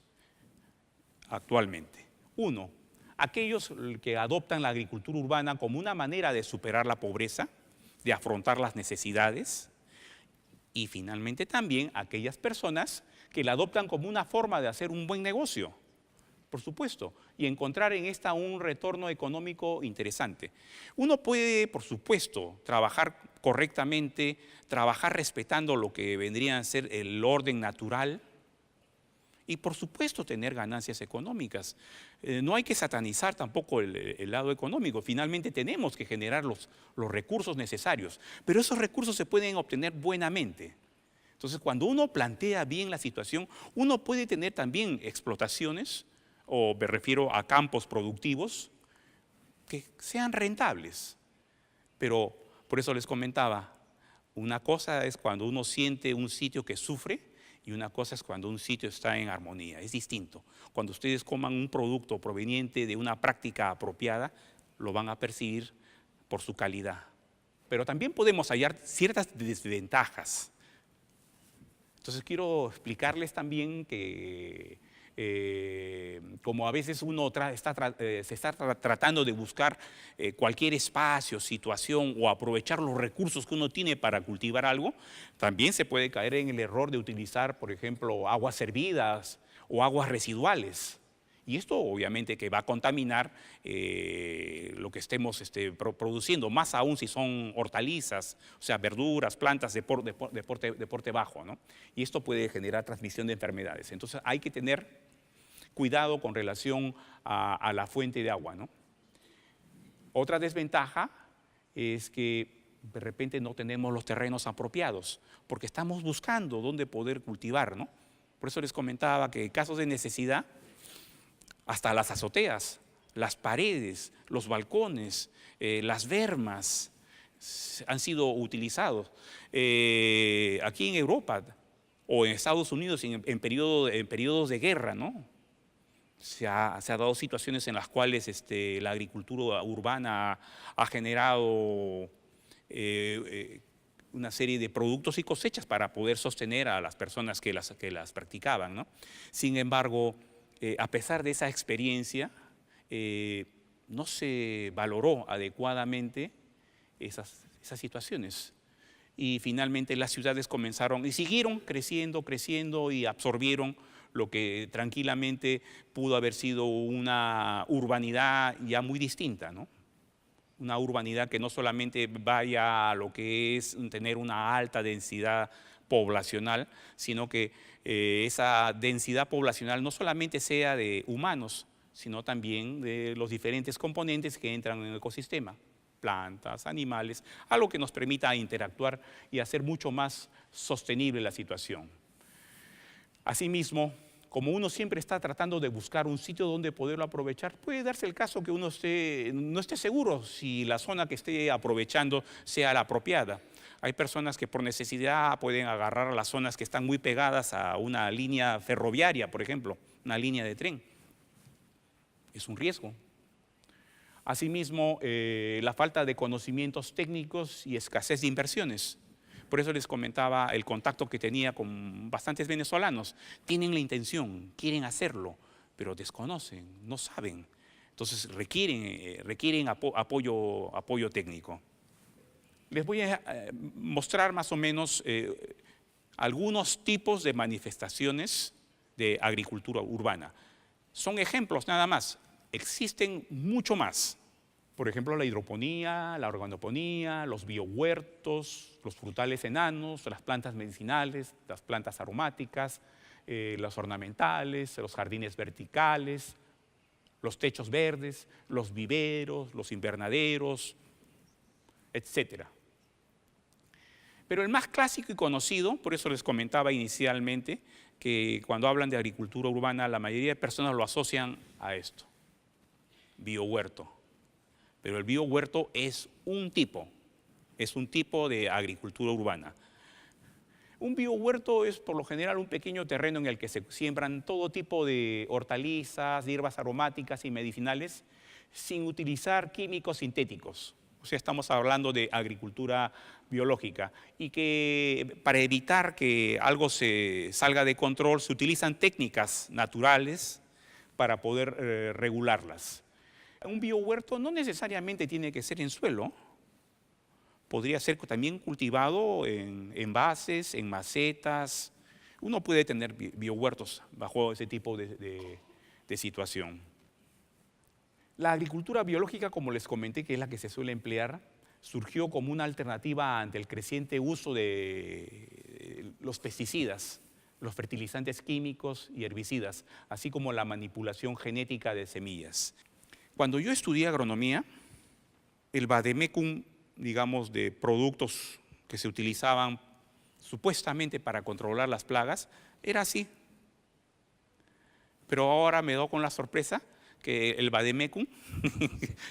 actualmente. Uno, aquellos que adoptan la agricultura urbana como una manera de superar la pobreza, de afrontar las necesidades, y finalmente también aquellas personas que la adoptan como una forma de hacer un buen negocio, por supuesto, y encontrar en esta un retorno económico interesante. Uno puede, por supuesto, trabajar correctamente, trabajar respetando lo que vendría a ser el orden natural y, por supuesto, tener ganancias económicas. No hay que satanizar tampoco el lado económico. Finalmente tenemos que generar los recursos necesarios, pero esos recursos se pueden obtener buenamente. Entonces, cuando uno plantea bien la situación, uno puede tener también explotaciones, o me refiero a campos productivos, que sean rentables. Pero, por eso les comentaba, una cosa es cuando uno siente un sitio que sufre y una cosa es cuando un sitio está en armonía. Es distinto. Cuando ustedes coman un producto proveniente de una práctica apropiada, lo van a percibir por su calidad. Pero también podemos hallar ciertas desventajas. Entonces quiero explicarles también que como a veces uno se está tratando de buscar cualquier espacio, situación o aprovechar los recursos que uno tiene para cultivar algo, también se puede caer en el error de utilizar, por ejemplo, aguas hervidas o aguas residuales. Y esto obviamente que va a contaminar lo que estemos produciendo, más aún si son hortalizas, o sea, verduras, plantas de porte bajo, ¿no? Y esto puede generar transmisión de enfermedades. Entonces hay que tener cuidado con relación a la fuente de agua, ¿no? Otra desventaja es que de repente no tenemos los terrenos apropiados, porque estamos buscando dónde poder cultivar, ¿no? Por eso les comentaba que en casos de necesidad, hasta las azoteas, las paredes, los balcones, las vermas han sido utilizados. Aquí en Europa o en Estados Unidos en periodos de guerra, ¿no? Se ha dado situaciones en las cuales la agricultura urbana ha generado una serie de productos y cosechas para poder sostener a las personas que las practicaban, ¿no? Sin embargo, a pesar de esa experiencia, no se valoró adecuadamente esas situaciones. Y finalmente las ciudades comenzaron y siguieron creciendo y absorbieron lo que tranquilamente pudo haber sido una urbanidad ya muy distinta, ¿no? Una urbanidad que no solamente vaya a lo que es tener una alta densidad poblacional, sino que esa densidad poblacional no solamente sea de humanos, sino también de los diferentes componentes que entran en el ecosistema, plantas, animales, algo que nos permita interactuar y hacer mucho más sostenible la situación. Asimismo, como uno siempre está tratando de buscar un sitio donde poderlo aprovechar, puede darse el caso que uno no esté seguro si la zona que esté aprovechando sea la apropiada. Hay personas que por necesidad pueden agarrar las zonas que están muy pegadas a una línea ferroviaria, por ejemplo, una línea de tren. Es un riesgo. Asimismo, la falta de conocimientos técnicos y escasez de inversiones. Por eso les comentaba el contacto que tenía con bastantes venezolanos. Tienen la intención, quieren hacerlo, pero desconocen, no saben. Entonces requieren apoyo técnico. Les voy a mostrar más o menos algunos tipos de manifestaciones de agricultura urbana. Son ejemplos nada más, existen mucho más. Por ejemplo, la hidroponía, la organoponía, los biohuertos, los frutales enanos, las plantas medicinales, las plantas aromáticas, las ornamentales, los jardines verticales, los techos verdes, los viveros, los invernaderos, etc. Pero el más clásico y conocido, por eso les comentaba inicialmente, que cuando hablan de agricultura urbana, la mayoría de personas lo asocian a esto, biohuerto. Pero el biohuerto es un tipo de agricultura urbana. Un biohuerto es por lo general un pequeño terreno en el que se siembran todo tipo de hortalizas, hierbas aromáticas y medicinales sin utilizar químicos sintéticos. O sea, estamos hablando de agricultura biológica y que para evitar que algo se salga de control se utilizan técnicas naturales para poder regularlas. Un biohuerto no necesariamente tiene que ser en suelo, podría ser también cultivado en envases, en macetas. Uno puede tener biohuertos bajo ese tipo de de situación. La agricultura biológica, como les comenté, que es la que se suele emplear, surgió como una alternativa ante el creciente uso de los pesticidas, los fertilizantes químicos y herbicidas, así como la manipulación genética de semillas. Cuando yo estudié agronomía, el vademecum, digamos, de productos que se utilizaban supuestamente para controlar las plagas, era así. Pero ahora me doy con la sorpresa que el vademecum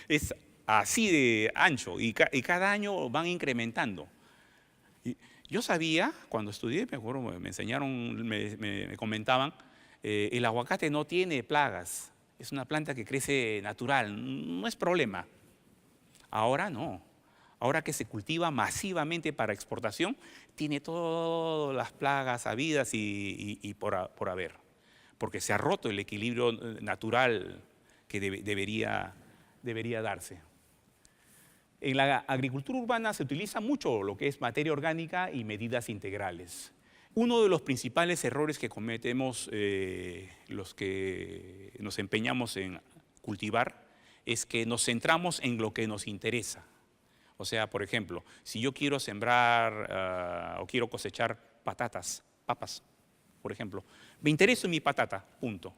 es así de ancho y cada año van incrementando. Yo sabía, cuando estudié, me acuerdo, me enseñaron, me comentaban, el aguacate no tiene plagas, es una planta que crece natural, no es problema. Ahora no, ahora que se cultiva masivamente para exportación, tiene todas las plagas habidas y por haber, porque se ha roto el equilibrio natural que debería darse. En la agricultura urbana se utiliza mucho lo que es materia orgánica y medidas integrales. Uno de los principales errores que cometemos los que nos empeñamos en cultivar es que nos centramos en lo que nos interesa. O sea, por ejemplo, si yo quiero sembrar o quiero cosechar papas, por ejemplo, me interesa mi patata, punto.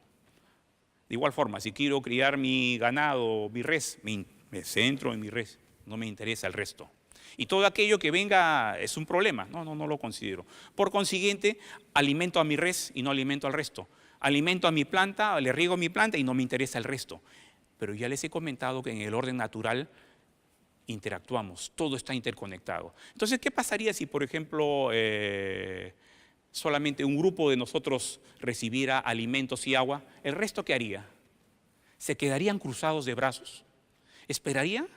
De igual forma, si quiero criar mi ganado, mi res, me centro en mi res. No me interesa el resto. Y todo aquello que venga es un problema. No lo considero. Por consiguiente, alimento a mi res y no alimento al resto. Alimento a mi planta, le riego a mi planta y no me interesa el resto. Pero ya les he comentado que en el orden natural interactuamos, todo está interconectado. Entonces, ¿qué pasaría si, por ejemplo, solamente un grupo de nosotros recibiera alimentos y agua? ¿El resto qué haría? ¿Se quedarían cruzados de brazos? ¿Esperarían?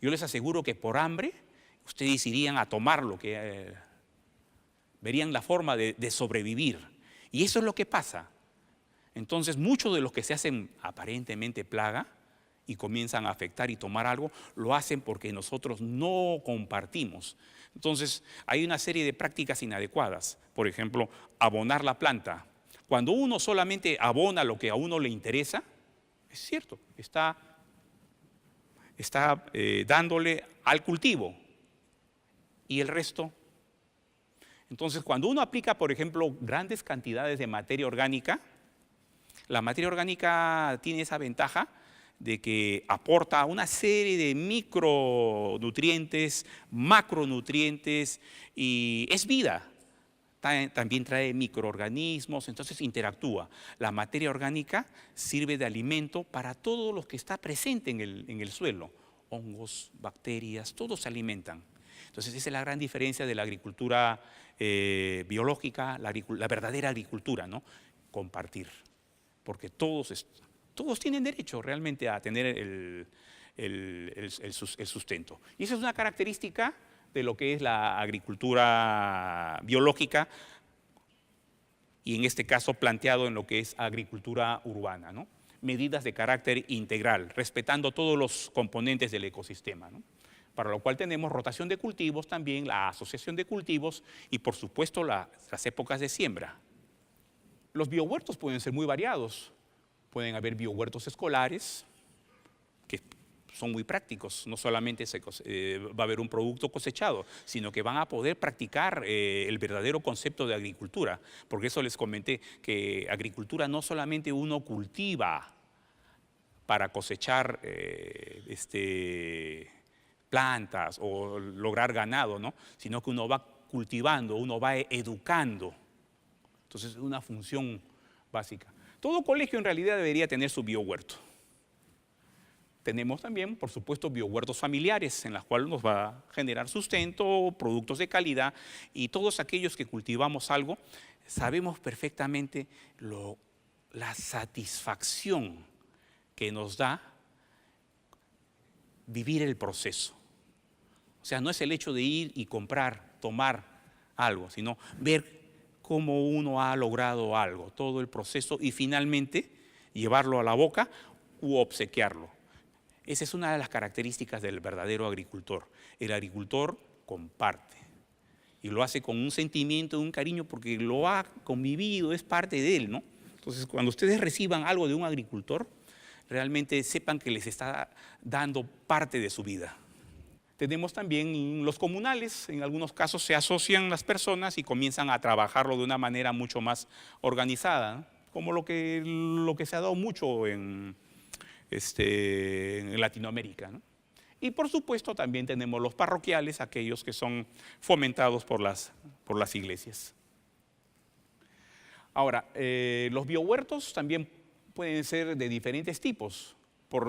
Yo les aseguro que por hambre ustedes irían a tomar lo que verían la forma de sobrevivir. Y eso es lo que pasa. Entonces, muchos de los que se hacen aparentemente plaga y comienzan a afectar y tomar algo, lo hacen porque nosotros no compartimos. Entonces, hay una serie de prácticas inadecuadas. Por ejemplo, abonar la planta. Cuando uno solamente abona lo que a uno le interesa, es cierto, está dándole al cultivo y el resto. Entonces, cuando uno aplica, por ejemplo, grandes cantidades de materia orgánica, la materia orgánica tiene esa ventaja de que aporta una serie de micronutrientes, macronutrientes y es vida. También trae microorganismos, entonces interactúa. La materia orgánica sirve de alimento para todo lo que está presente en el suelo. Hongos, bacterias, todos se alimentan. Entonces esa es la gran diferencia de la agricultura biológica, la verdadera agricultura, ¿no? Compartir, porque todos tienen derecho realmente a tener el sustento. Y esa es una característica de lo que es la agricultura biológica y en este caso planteado en lo que es agricultura urbana, ¿no? Medidas de carácter integral, respetando todos los componentes del ecosistema, ¿no? Para lo cual tenemos rotación de cultivos también, la asociación de cultivos y por supuesto las épocas de siembra. Los biohuertos pueden ser muy variados, pueden haber biohuertos escolares que son muy prácticos, no solamente va a haber un producto cosechado, sino que van a poder practicar el verdadero concepto de agricultura. Porque eso les comenté, que agricultura no solamente uno cultiva para cosechar plantas o lograr ganado, ¿no? Sino que uno va cultivando, uno va educando. Entonces es una función básica. Todo colegio en realidad debería tener su biohuerto. Tenemos también, por supuesto, biohuertos familiares en los cuales nos va a generar sustento, productos de calidad y todos aquellos que cultivamos algo, sabemos perfectamente la satisfacción que nos da vivir el proceso. O sea, no es el hecho de ir y comprar, tomar algo, sino ver cómo uno ha logrado algo, todo el proceso y finalmente llevarlo a la boca u obsequiarlo. Esa es una de las características del verdadero agricultor. El agricultor comparte y lo hace con un sentimiento, un cariño, porque lo ha convivido, es parte de él, ¿no? Entonces, cuando ustedes reciban algo de un agricultor, realmente sepan que les está dando parte de su vida. Tenemos también los comunales, en algunos casos se asocian las personas y comienzan a trabajarlo de una manera mucho más organizada, ¿no? Como lo que se ha dado mucho en Latinoamérica, ¿no? Y por supuesto también tenemos los parroquiales, aquellos que son fomentados por las iglesias. Ahora, los biohuertos también pueden ser de diferentes tipos,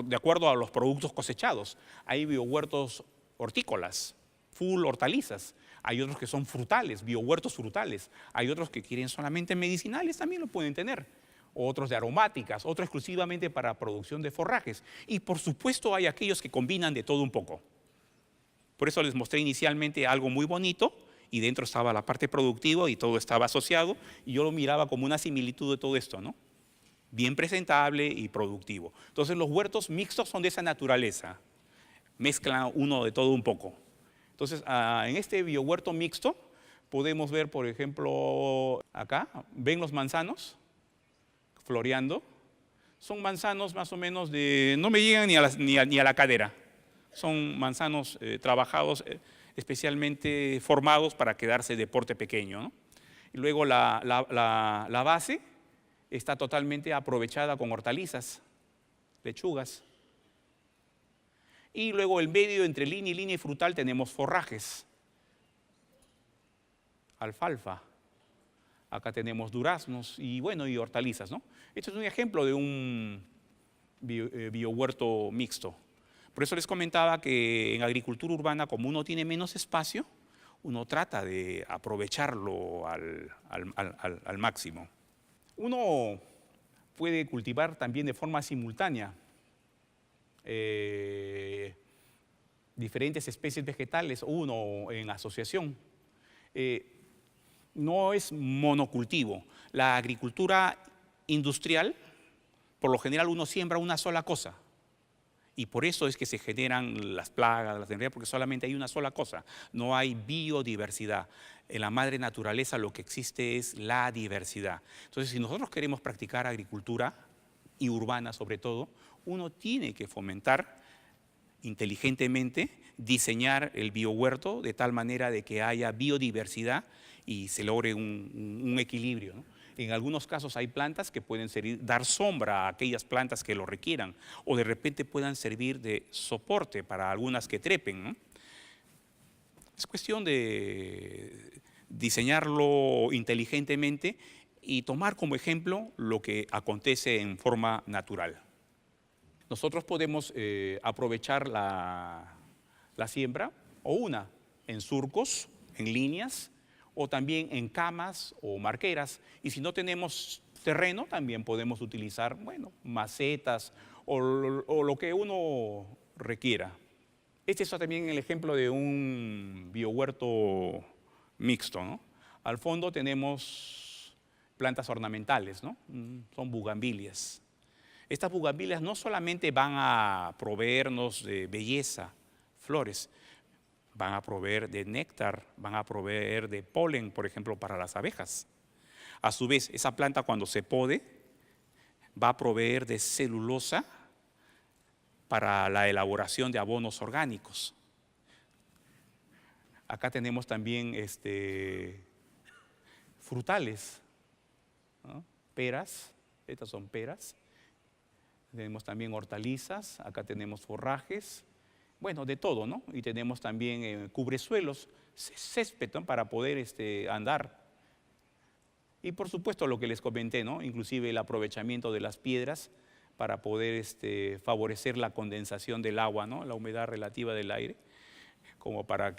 de acuerdo a los productos cosechados. Hay biohuertos hortícolas, full hortalizas. Hay otros que son frutales, biohuertos frutales. Hay otros que quieren solamente medicinales, también lo pueden tener. Otros de aromáticas, otros exclusivamente para producción de forrajes. Y por supuesto hay aquellos que combinan de todo un poco. Por eso les mostré inicialmente algo muy bonito y dentro estaba la parte productiva y todo estaba asociado y yo lo miraba como una similitud de todo esto, ¿no? Bien presentable y productivo. Entonces los huertos mixtos son de esa naturaleza. Mezclan uno de todo un poco. Entonces, en este biohuerto mixto podemos ver, por ejemplo, acá, ¿ven los manzanos floreando? Son manzanos más o menos no me llegan ni a la cadera. Son manzanos trabajados, especialmente formados para quedarse de porte pequeño, ¿no? Y luego la base está totalmente aprovechada con hortalizas, lechugas. Y luego el medio entre línea y frutal tenemos forrajes, alfalfa, acá tenemos duraznos y bueno, y hortalizas, ¿no? Este es un ejemplo de un biohuerto mixto. Por eso les comentaba que en agricultura urbana, como uno tiene menos espacio, uno trata de aprovecharlo al máximo. Uno puede cultivar también de forma simultánea diferentes especies vegetales, uno en asociación. No es monocultivo. La agricultura industrial, por lo general uno siembra una sola cosa. Y por eso es que se generan las plagas, las enfermedades, porque solamente hay una sola cosa. No hay biodiversidad. En la madre naturaleza lo que existe es la diversidad. Entonces, si nosotros queremos practicar agricultura, y urbana sobre todo, uno tiene que fomentar inteligentemente, diseñar el biohuerto de tal manera de que haya biodiversidad y se logre un equilibrio, ¿no? En algunos casos hay plantas que pueden dar sombra a aquellas plantas que lo requieran o de repente puedan servir de soporte para algunas que trepen, ¿no? Es cuestión de diseñarlo inteligentemente y tomar como ejemplo lo que acontece en forma natural. Nosotros podemos aprovechar la siembra o en surcos, en líneas, o también en camas o marqueras. Y si no tenemos terreno, también podemos utilizar, bueno, macetas o lo que uno requiera. Este es también el ejemplo de un biohuerto mixto, ¿no? Al fondo tenemos plantas ornamentales, ¿no? Son bugambilias. Estas bugambilias no solamente van a proveernos de belleza, flores, van a proveer de néctar, van a proveer de polen, por ejemplo, para las abejas. A su vez, esa planta cuando se pode, va a proveer de celulosa para la elaboración de abonos orgánicos. Acá tenemos también frutales, ¿no? Peras, estas son peras. Tenemos también hortalizas, acá tenemos forrajes, bueno, de todo, ¿no? Y tenemos también cubresuelos, césped, ¿no? Para poder andar. Y por supuesto lo que les comenté, ¿no? Inclusive el aprovechamiento de las piedras para poder favorecer la condensación del agua, ¿no? La humedad relativa del aire, como para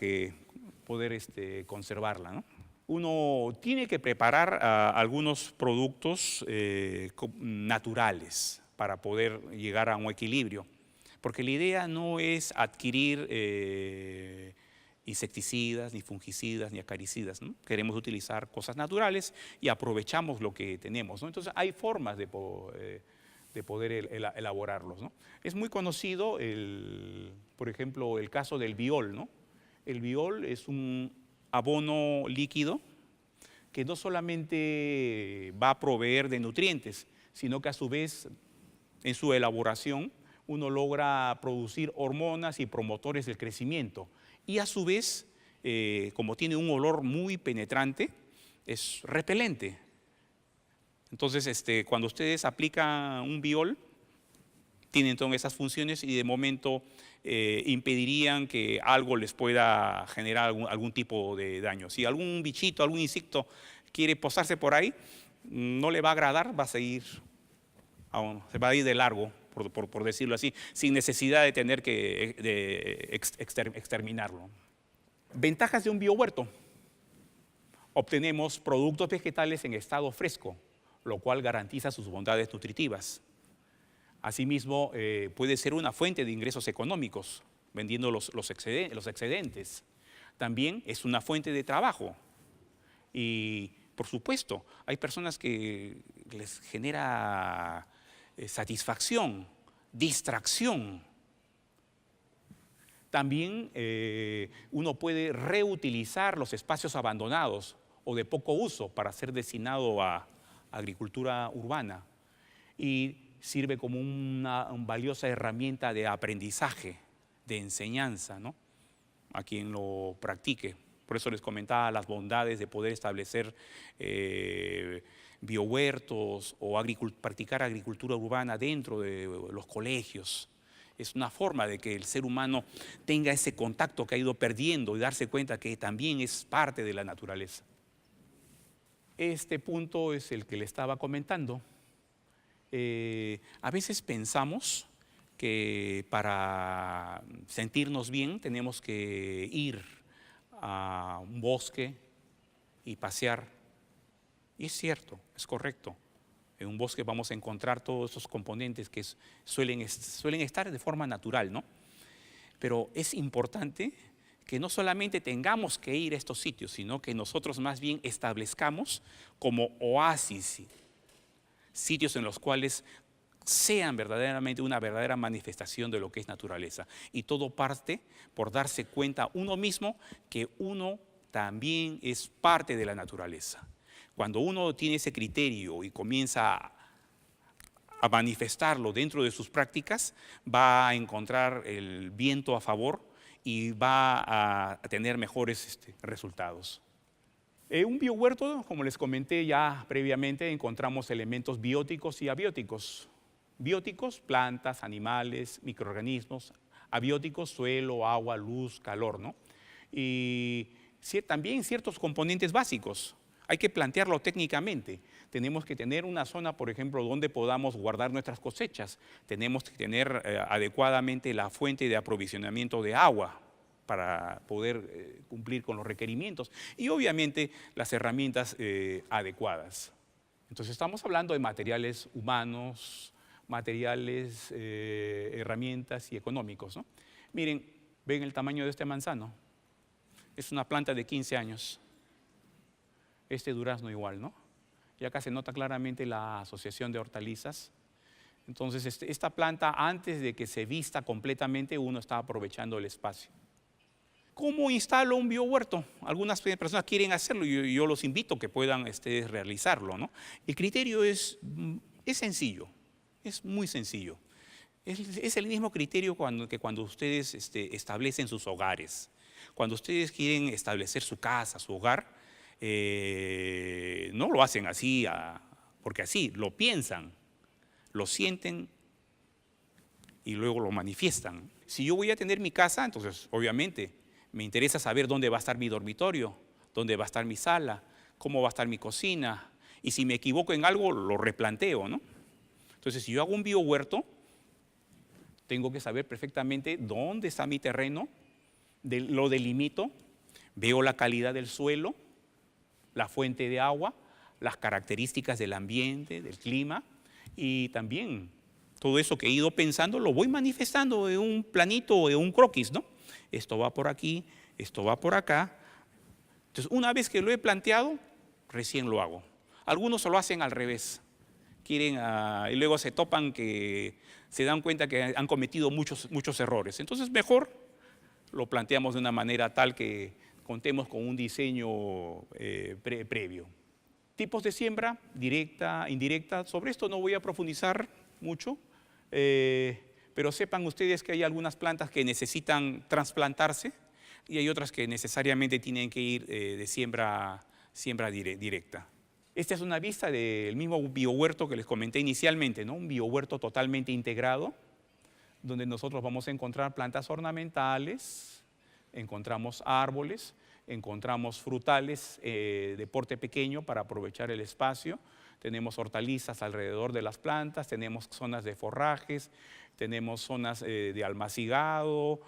poder conservarla, ¿no? Uno tiene que preparar algunos productos naturales para poder llegar a un equilibrio, porque la idea no es adquirir insecticidas, ni fungicidas, ni acaricidas, ¿no? Queremos utilizar cosas naturales y aprovechamos lo que tenemos, ¿no? Entonces hay formas de poder elaborarlos, ¿no? Es muy conocido, por ejemplo, el caso del biol, ¿no? El biol es un abono líquido que no solamente va a proveer de nutrientes, sino que a su vez en su elaboración uno logra producir hormonas y promotores del crecimiento. Y a su vez, como tiene un olor muy penetrante, es repelente. Entonces, cuando ustedes aplican un biol, tienen todas esas funciones y de momento impedirían que algo les pueda generar algún tipo de daño. Si algún bichito, algún insecto quiere posarse por ahí, no le va a agradar, va a seguir, se va a ir de largo, por decirlo así, sin necesidad de tener que exterminarlo. Ventajas de un biohuerto. Obtenemos productos vegetales en estado fresco, lo cual garantiza sus bondades nutritivas. Asimismo, puede ser una fuente de ingresos económicos, vendiendo los excedentes. También es una fuente de trabajo. Y, por supuesto, hay personas que les genera satisfacción, distracción. También uno puede reutilizar los espacios abandonados o de poco uso para ser destinado a agricultura urbana. Y sirve como una valiosa herramienta de aprendizaje, de enseñanza, ¿no?, a quien lo practique. Por eso les comentaba las bondades de poder establecer biohuertos o practicar agricultura urbana dentro de los colegios. Es una forma de que el ser humano tenga ese contacto que ha ido perdiendo y darse cuenta que también es parte de la naturaleza. Este punto es el que le estaba comentando. A veces pensamos que para sentirnos bien tenemos que ir a un bosque y pasear. Y es cierto, es correcto. En un bosque vamos a encontrar todos esos componentes que suelen estar de forma natural, ¿no? Pero es importante que no solamente tengamos que ir a estos sitios, sino que nosotros más bien establezcamos como oasis, sitios en los cuales sean verdaderamente una verdadera manifestación de lo que es naturaleza. Y todo parte por darse cuenta uno mismo que uno también es parte de la naturaleza. Cuando uno tiene ese criterio y comienza a manifestarlo dentro de sus prácticas, va a encontrar el viento a favor y va a tener mejores resultados. Un biohuerto, como les comenté ya previamente, encontramos elementos bióticos y abióticos. Bióticos, plantas, animales, microorganismos. Abióticos, suelo, agua, luz, calor, ¿no? Y también ciertos componentes básicos. Hay que plantearlo técnicamente. Tenemos que tener una zona, por ejemplo, donde podamos guardar nuestras cosechas. Tenemos que tener adecuadamente la fuente de aprovisionamiento de agua para poder cumplir con los requerimientos y obviamente las herramientas adecuadas. Entonces estamos hablando de materiales humanos, materiales, herramientas y económicos, ¿no? Miren, ven el tamaño de este manzano. Es una planta de 15 años. Este durazno igual, ¿no? Y acá se nota claramente la asociación de hortalizas. Entonces esta planta, antes de que se vista completamente, uno está aprovechando el espacio. ¿Cómo instalo un biohuerto? Algunas personas quieren hacerlo y yo los invito a que puedan realizarlo, ¿no? El criterio es sencillo, es muy sencillo. Es el mismo criterio que cuando ustedes establecen sus hogares. Cuando ustedes quieren establecer su casa, su hogar, no lo hacen así, porque así, lo piensan, lo sienten y luego lo manifiestan. Si yo voy a tener mi casa, entonces obviamente me interesa saber dónde va a estar mi dormitorio, dónde va a estar mi sala, cómo va a estar mi cocina. Y si me equivoco en algo, lo replanteo, ¿no? Entonces, si yo hago un biohuerto, tengo que saber perfectamente dónde está mi terreno, lo delimito, veo la calidad del suelo, la fuente de agua, las características del ambiente, del clima y también todo eso que he ido pensando lo voy manifestando en un planito o en un croquis, ¿no? Esto va por aquí, esto va por acá. Entonces, una vez que lo he planteado, recién lo hago. Algunos lo hacen al revés. Quieren, y luego se topan que se dan cuenta que han cometido muchos errores. Entonces, mejor lo planteamos de una manera tal que contemos con un diseño previo. Tipos de siembra, directa, indirecta. Sobre esto no voy a profundizar mucho, pero sepan ustedes que hay algunas plantas que necesitan trasplantarse y hay otras que necesariamente tienen que ir de siembra directa. Esta es una vista del mismo biohuerto que les comenté inicialmente, ¿no? Un biohuerto totalmente integrado, donde nosotros vamos a encontrar plantas ornamentales, encontramos árboles, encontramos frutales de porte pequeño para aprovechar el espacio, tenemos hortalizas alrededor de las plantas, tenemos zonas de forrajes, tenemos zonas de almacigado,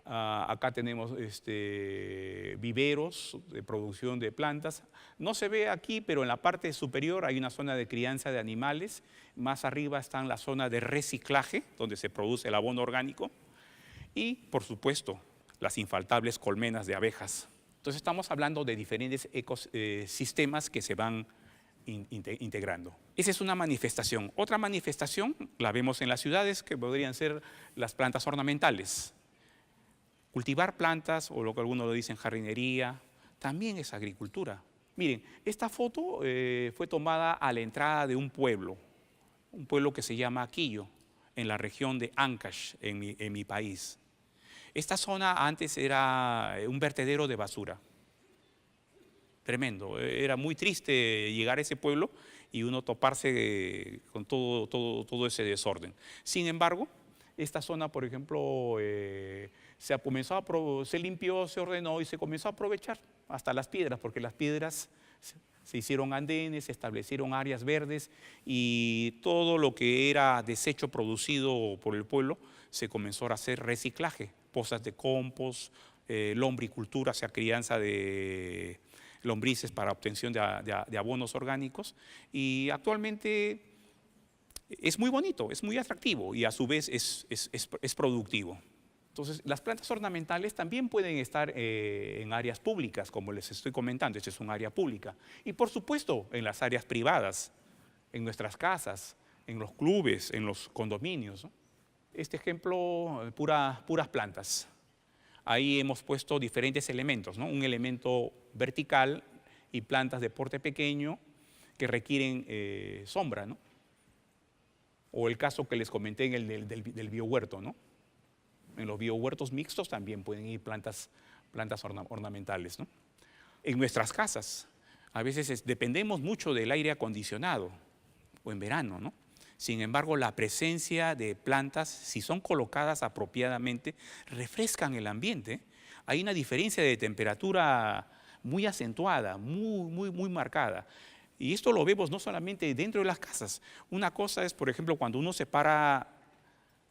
acá tenemos viveros de producción de plantas. No se ve aquí, pero en la parte superior hay una zona de crianza de animales. Más arriba está la zona de reciclaje, donde se produce el abono orgánico. Y, por supuesto, las infaltables colmenas de abejas. Entonces estamos hablando de diferentes ecosistemas que se van integrando. Esa es una manifestación. Otra manifestación la vemos en las ciudades, que podrían ser las plantas ornamentales. Cultivar plantas, o lo que algunos lo dicen jardinería, también es agricultura. Miren, esta foto fue tomada a la entrada de un pueblo que se llama Quillo, en la región de Ancash, en mi país. Esta zona antes era un vertedero de basura. Tremendo, era muy triste llegar a ese pueblo y uno toparse con todo ese desorden. Sin embargo, esta zona, por ejemplo, se limpió, se ordenó y se comenzó a aprovechar hasta las piedras, porque las piedras se hicieron andenes, se establecieron áreas verdes y todo lo que era desecho producido por el pueblo se comenzó a hacer reciclaje, pozas de compost, lombricultura, o sea, crianza de lombrices para obtención de abonos orgánicos, y actualmente es muy bonito, es muy atractivo y a su vez es productivo. Entonces, las plantas ornamentales también pueden estar en áreas públicas, como les estoy comentando, esta es un área pública. Y por supuesto, en las áreas privadas, en nuestras casas, en los clubes, en los condominios, ¿no? Este ejemplo, puras plantas. Ahí hemos puesto diferentes elementos, ¿no? Un elemento vertical y plantas de porte pequeño que requieren sombra, ¿no? O el caso que les comenté en el del biohuerto, ¿no? En los biohuertos mixtos también pueden ir plantas ornamentales, ¿no? En nuestras casas, a veces dependemos mucho del aire acondicionado, o en verano, ¿no? Sin embargo, la presencia de plantas, si son colocadas apropiadamente, refrescan el ambiente. Hay una diferencia de temperatura muy acentuada, muy marcada. Y esto lo vemos no solamente dentro de las casas. Una cosa es, por ejemplo, cuando uno se para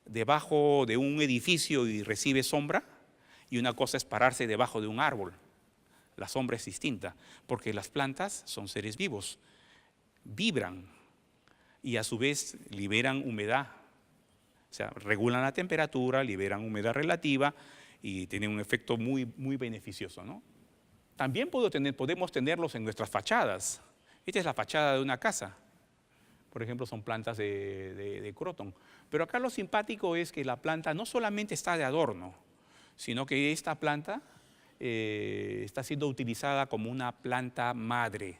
debajo de un edificio y recibe sombra, y una cosa es pararse debajo de un árbol. La sombra es distinta, porque las plantas son seres vivos, vibran y a su vez liberan humedad. O sea, regulan la temperatura, liberan humedad relativa y tienen un efecto muy beneficioso, ¿no? También podemos tenerlos en nuestras fachadas. Esta es la fachada de una casa. Por ejemplo, son plantas de crotón. Pero acá lo simpático es que la planta no solamente está de adorno, sino que esta planta está siendo utilizada como una planta madre.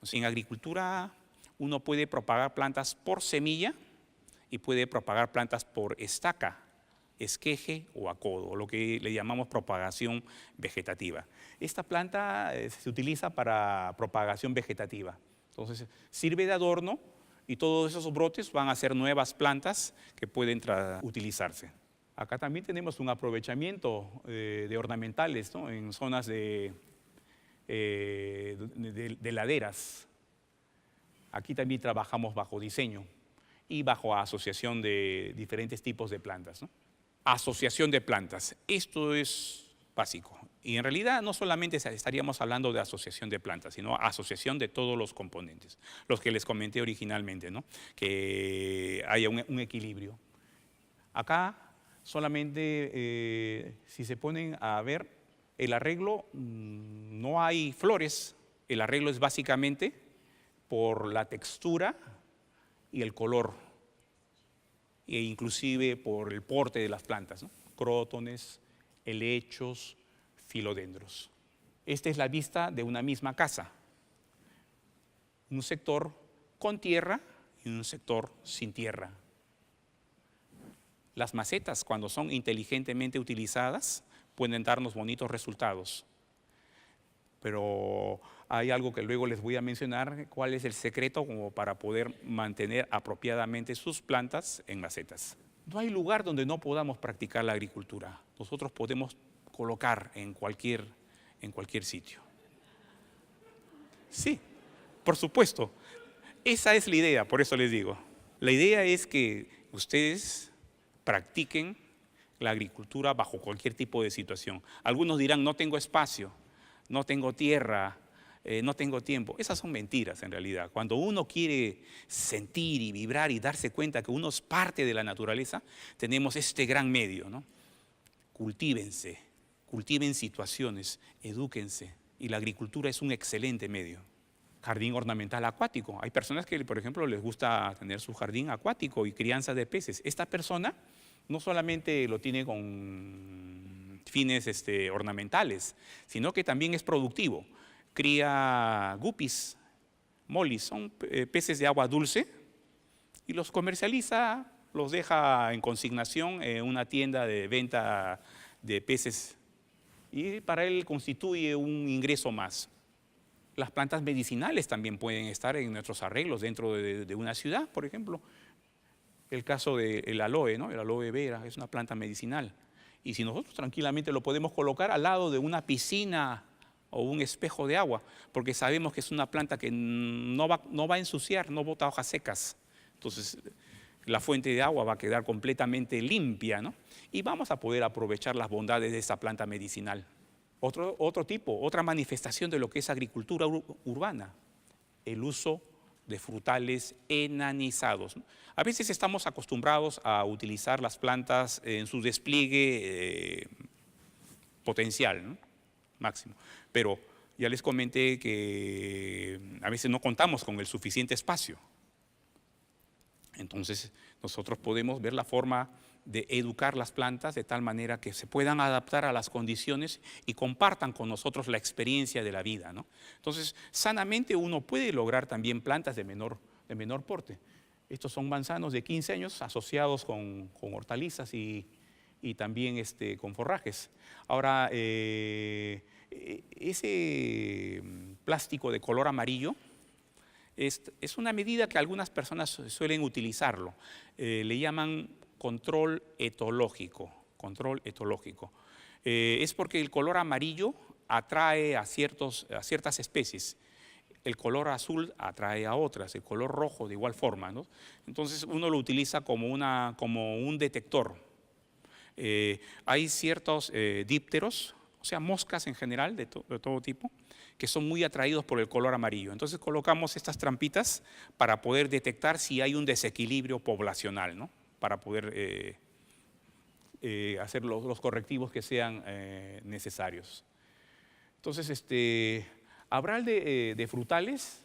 O sea, en agricultura uno puede propagar plantas por semilla y puede propagar plantas por estaca, esqueje o acodo, lo que le llamamos propagación vegetativa. Esta planta se utiliza para propagación vegetativa. Entonces, sirve de adorno y todos esos brotes van a ser nuevas plantas que pueden utilizarse. Acá también tenemos un aprovechamiento de ornamentales, ¿no? En zonas de laderas. Aquí también trabajamos bajo diseño y bajo asociación de diferentes tipos de plantas, ¿no? Asociación de plantas, esto es básico. Y en realidad no solamente estaríamos hablando de asociación de plantas, sino asociación de todos los componentes, los que les comenté originalmente, ¿no? Que haya un equilibrio. Acá solamente si se ponen a ver el arreglo, no hay flores, el arreglo es básicamente por la textura y el color, e inclusive por el porte de las plantas, ¿no? Crótones, helechos, filodendros. Esta es la vista de una misma casa. un sector con tierra y un sector sin tierra. Las macetas, cuando son inteligentemente utilizadas, pueden darnos bonitos resultados. Pero hay algo que luego les voy a mencionar, cuál es el secreto como para poder mantener apropiadamente sus plantas en macetas. No hay lugar donde no podamos practicar la agricultura. Nosotros podemos colocar en cualquier sitio. Sí, por supuesto. Esa es la idea, por eso les digo. La idea es que ustedes practiquen la agricultura bajo cualquier tipo de situación. Algunos dirán, no tengo espacio, no tengo tierra, no tengo tiempo. Esas son mentiras en realidad. Cuando uno quiere sentir y vibrar y darse cuenta que uno es parte de la naturaleza, tenemos este gran medio, ¿no? Cultívense, cultiven situaciones, edúquense. Y la agricultura es un excelente medio. Jardín ornamental acuático. Hay personas que, por ejemplo, les gusta tener su jardín acuático y crianza de peces. Esta persona no solamente lo tiene con fines ornamentales, sino que también es productivo. Cría guppies, mollies, son peces de agua dulce y los comercializa, los deja en consignación en una tienda de venta de peces y para él constituye un ingreso más. Las plantas medicinales también pueden estar en nuestros arreglos dentro de una ciudad, por ejemplo. El caso del aloe, ¿no? El aloe vera es una planta medicinal. Y si nosotros tranquilamente lo podemos colocar al lado de una piscina o un espejo de agua, porque sabemos que es una planta que no va a ensuciar, no bota hojas secas. Entonces, la fuente de agua va a quedar completamente limpia, ¿no? Y vamos a poder aprovechar las bondades de esa planta medicinal. Otra manifestación de lo que es agricultura urbana, el uso de frutales enanizados. A veces estamos acostumbrados a utilizar las plantas en su despliegue potencial, ¿no? Máximo. Pero ya les comenté que a veces no contamos con el suficiente espacio. Entonces nosotros podemos ver la forma de educar las plantas de tal manera que se puedan adaptar a las condiciones y compartan con nosotros la experiencia de la vida, ¿no? Entonces, sanamente uno puede lograr también plantas de menor porte. Estos son manzanos de 15 años asociados con hortalizas y también con forrajes. Ahora, ese plástico de color amarillo es una medida que algunas personas suelen utilizarlo. Le llaman control etológico. Es porque el color amarillo atrae a ciertas especies. El color azul atrae a otras, el color rojo de igual forma, ¿no? Entonces uno lo utiliza como un detector. Hay ciertos dípteros, o sea, moscas en general de todo tipo, que son muy atraídos por el color amarillo. Entonces colocamos estas trampitas para poder detectar si hay un desequilibrio poblacional, ¿no? Para poder hacer los correctivos que sean necesarios. Entonces, hablar de frutales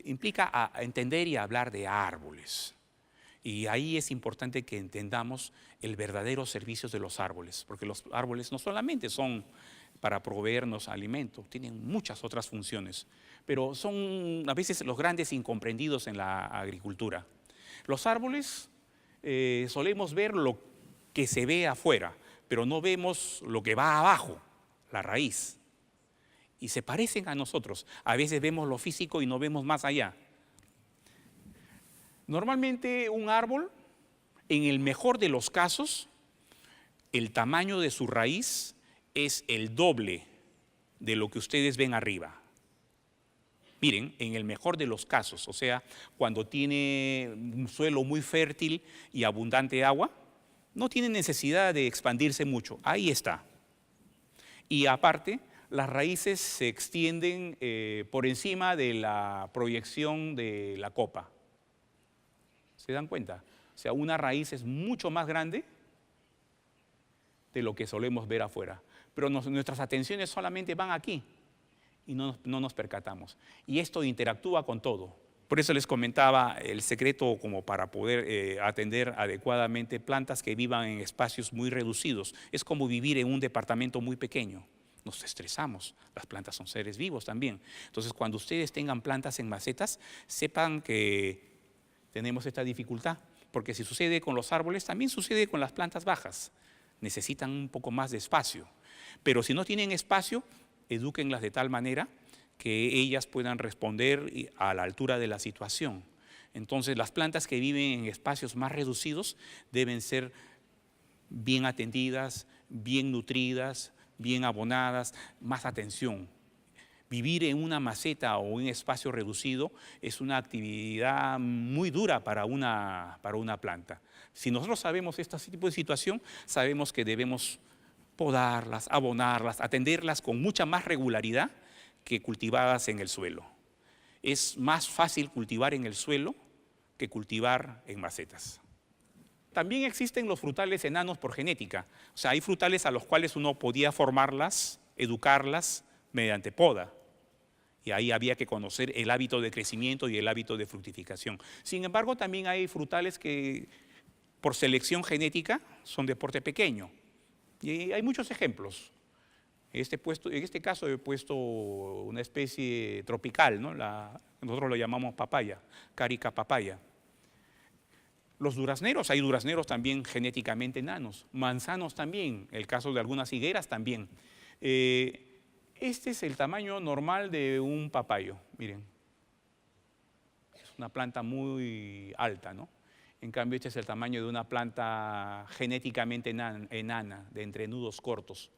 implica a entender y hablar de árboles. Y ahí es importante que entendamos el verdadero servicio de los árboles, porque los árboles no solamente son para proveernos alimento, tienen muchas otras funciones, pero son a veces los grandes incomprendidos en la agricultura. Los árboles solemos ver lo que se ve afuera, pero no vemos lo que va abajo, la raíz. Y se parecen a nosotros. A veces vemos lo físico y no vemos más allá. Normalmente un árbol, en el mejor de los casos, el tamaño de su raíz es el doble de lo que ustedes ven arriba. Miren, en el mejor de los casos, o sea, cuando tiene un suelo muy fértil y abundante agua, no tiene necesidad de expandirse mucho, ahí está. Y aparte, las raíces se extienden por encima de la proyección de la copa. ¿Se dan cuenta? O sea, una raíz es mucho más grande de lo que solemos ver afuera. Pero nuestras atenciones solamente van aquí y no nos percatamos. Y esto interactúa con todo. Por eso les comentaba el secreto como para poder atender adecuadamente plantas que vivan en espacios muy reducidos. Es como vivir en un departamento muy pequeño. nos estresamos. Las plantas son seres vivos también. Entonces, cuando ustedes tengan plantas en macetas, sepan que tenemos esta dificultad, porque si sucede con los árboles, también sucede con las plantas bajas. Necesitan un poco más de espacio. Pero si no tienen espacio, edúquenlas de tal manera que ellas puedan responder a la altura de la situación. Entonces, las plantas que viven en espacios más reducidos deben ser bien atendidas, bien nutridas, bien abonadas, más atención. Vivir en una maceta o un espacio reducido es una actividad muy dura para una planta. Si nosotros sabemos este tipo de situación, sabemos que debemos podarlas, abonarlas, atenderlas con mucha más regularidad que cultivadas en el suelo. Es más fácil cultivar en el suelo que cultivar en macetas. También existen los frutales enanos por genética. O sea, hay frutales a los cuales uno podía formarlas, educarlas mediante poda. Y ahí había que conocer el hábito de crecimiento y el hábito de fructificación. Sin embargo, también hay frutales que por selección genética son de porte pequeño. Y hay muchos ejemplos. En este caso he puesto una especie tropical, ¿no? Nosotros lo llamamos papaya, Carica papaya. Los durazneros, hay durazneros también genéticamente enanos, manzanos también, el caso de algunas higueras también. Este es el tamaño normal de un papayo, miren. Es una planta muy alta, ¿no? En cambio, este es el tamaño de una planta genéticamente enana, de entrenudos cortos.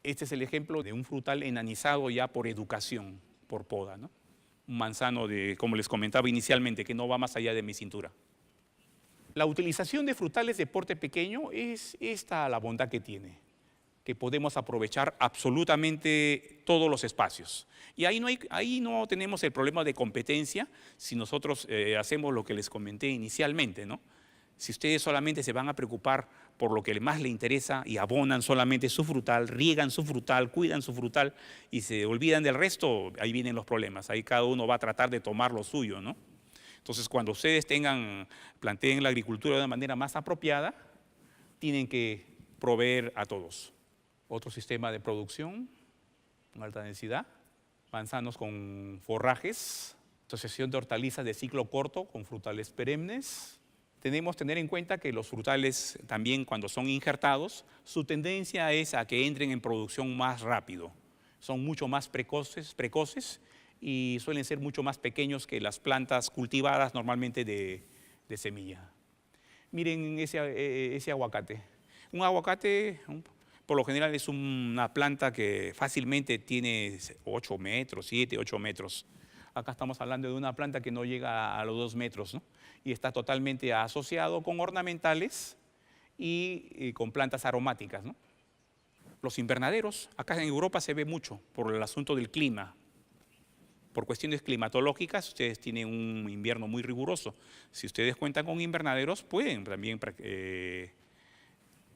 Este es el ejemplo de un frutal enanizado ya por educación, por poda, ¿no? Un manzano como les comentaba inicialmente, que no va más allá de mi cintura. La utilización de frutales de porte pequeño es esta la bondad que tiene, que podemos aprovechar absolutamente todos los espacios. Y ahí no tenemos el problema de competencia si nosotros hacemos lo que les comenté inicialmente, ¿no? Si ustedes solamente se van a preocupar por lo que más les interesa y abonan solamente su frutal, riegan su frutal, cuidan su frutal y se olvidan del resto, ahí vienen los problemas. Ahí cada uno va a tratar de tomar lo suyo, ¿no? Entonces, cuando ustedes planteen la agricultura de una manera más apropiada, tienen que proveer a todos. Otro sistema de producción, con alta densidad, manzanos con forrajes, asociación de hortalizas de ciclo corto con frutales perennes. Tenemos que tener en cuenta que los frutales también cuando son injertados, su tendencia es a que entren en producción más rápido. Son mucho más precoces y suelen ser mucho más pequeños que las plantas cultivadas normalmente de semilla. Miren ese aguacate. Un aguacate, por lo general, es una planta que fácilmente tiene 8 metros, 7, 8 metros. Acá estamos hablando de una planta que no llega a los 2 metros, ¿no? Y está totalmente asociado con ornamentales y con plantas aromáticas, ¿no? Los invernaderos, acá en Europa se ve mucho por el asunto del clima. Por cuestiones climatológicas, ustedes tienen un invierno muy riguroso. Si ustedes cuentan con invernaderos, pueden también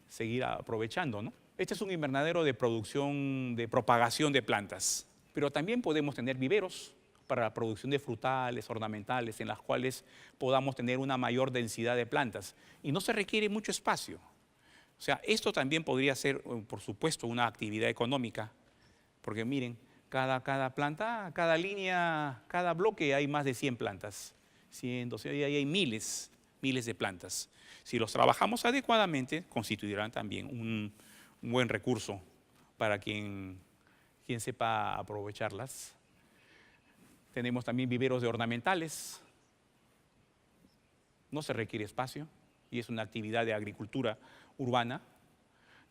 seguir aprovechando, ¿no? Este es un invernadero de producción, de propagación de plantas. Pero también podemos tener viveros para la producción de frutales, ornamentales, en las cuales podamos tener una mayor densidad de plantas. Y no se requiere mucho espacio. O sea, esto también podría ser, por supuesto, una actividad económica. Porque miren, cada planta, cada línea, cada bloque hay más de 100 plantas. 100, 200, y ahí hay miles de plantas. Si los trabajamos adecuadamente, constituirán también un buen recurso para quien sepa aprovecharlas. Tenemos también viveros de ornamentales. No se requiere espacio y es una actividad de agricultura urbana.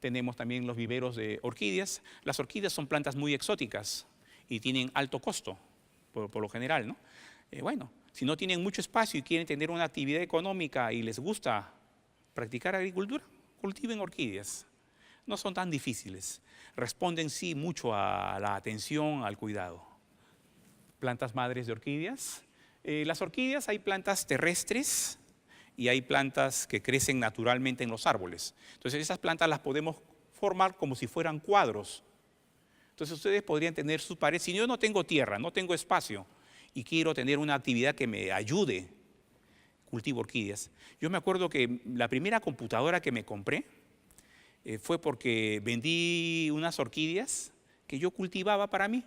Tenemos también los viveros de orquídeas. Las orquídeas son plantas muy exóticas y tienen alto costo, por lo general, ¿no? Bueno, si no tienen mucho espacio y quieren tener una actividad económica y les gusta practicar agricultura, cultiven orquídeas. No son tan difíciles. Responden sí mucho a la atención, al cuidado. Plantas madres de orquídeas. Las orquídeas hay plantas terrestres y hay plantas que crecen naturalmente en los árboles. Entonces esas plantas las podemos formar como si fueran cuadros. Entonces ustedes podrían tener sus paredes. Si yo no tengo tierra, no tengo espacio y quiero tener una actividad que me ayude, cultivo orquídeas. Yo me acuerdo que la primera computadora que me compré fue porque vendí unas orquídeas que yo cultivaba para mí.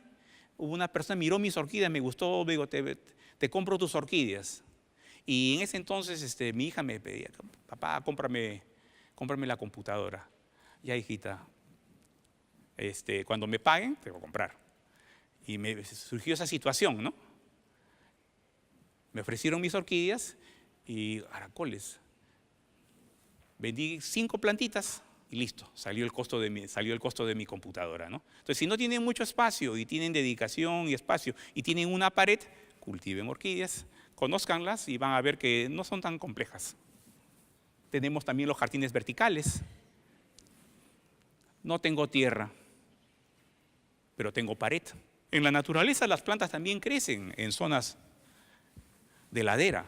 Hubo una persona, miró mis orquídeas, me gustó, digo, te compro tus orquídeas. Y en ese entonces mi hija me pedía, papá, cómprame la computadora. Ya, hijita, cuando me paguen, te voy a comprar. Y me surgió esa situación, ¿no? Me ofrecieron mis orquídeas y caracoles. Vendí 5 plantitas y listo, salió el costo de mi computadora, ¿no? Entonces, si no tienen mucho espacio y tienen dedicación y espacio y tienen una pared, cultiven orquídeas, conózcanlas y van a ver que no son tan complejas. Tenemos también los jardines verticales. No tengo tierra, pero tengo pared. En la naturaleza las plantas también crecen en zonas de ladera.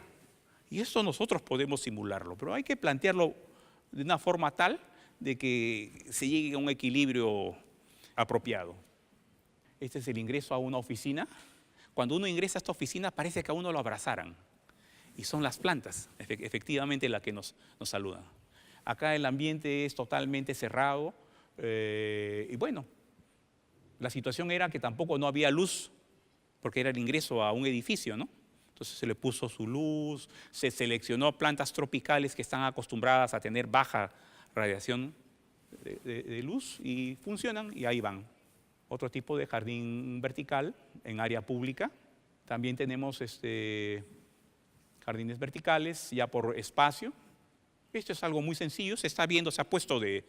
Y esto nosotros podemos simularlo, pero hay que plantearlo de una forma tal de que se llegue a un equilibrio apropiado. Este es el ingreso a una oficina. Cuando uno ingresa a esta oficina parece que a uno lo abrazaran. Y son las plantas, efectivamente, las que nos saludan. Acá el ambiente es totalmente cerrado. Y bueno, la situación era que tampoco no había luz, porque era el ingreso a un edificio, ¿no? Entonces se le puso su luz, se seleccionó plantas tropicales que están acostumbradas a tener baja radiación de luz y funcionan y ahí van. Otro tipo de jardín vertical en área pública. También tenemos jardines verticales ya por espacio. Esto es algo muy sencillo, se está viendo, se ha puesto de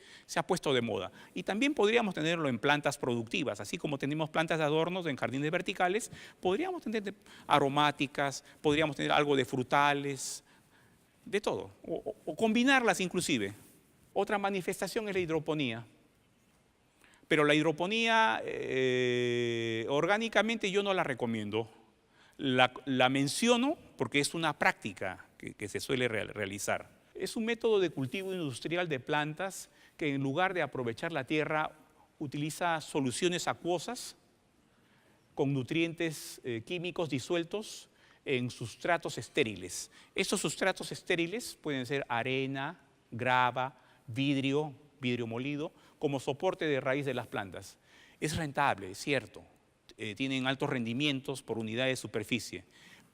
moda. Y también podríamos tenerlo en plantas productivas, así como tenemos plantas de adornos en jardines verticales, podríamos tener aromáticas, podríamos tener algo de frutales, de todo, o combinarlas inclusive. Otra manifestación es la hidroponía. Pero la hidroponía orgánicamente yo no la recomiendo. La menciono porque es una práctica que se suele realizar. Es un método de cultivo industrial de plantas que en lugar de aprovechar la tierra utiliza soluciones acuosas con nutrientes químicos disueltos en sustratos estériles. Estos sustratos estériles pueden ser arena, grava, vidrio molido, como soporte de raíz de las plantas. Es rentable, es cierto, tienen altos rendimientos por unidad de superficie,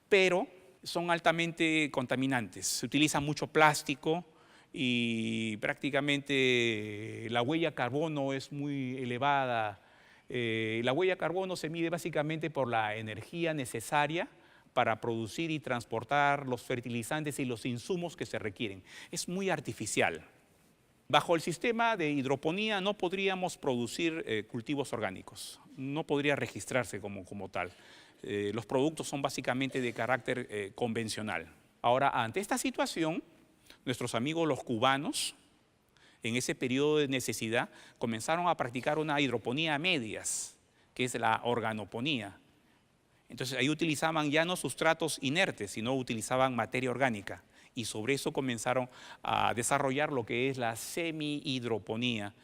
pero son altamente contaminantes, se utiliza mucho plástico y prácticamente la huella de carbono es muy elevada. La huella de carbono se mide básicamente por la energía necesaria para producir y transportar los fertilizantes y los insumos que se requieren. Es muy artificial. Bajo el sistema de hidroponía no podríamos producir cultivos orgánicos, no podría registrarse como tal. Los productos son básicamente de carácter convencional. Ahora, ante esta situación, nuestros amigos los cubanos, en ese periodo de necesidad, comenzaron a practicar una hidroponía a medias, que es la organoponía. Entonces, ahí utilizaban ya no sustratos inertes, sino utilizaban materia orgánica. Y sobre eso comenzaron a desarrollar lo que es la semi-hidroponía,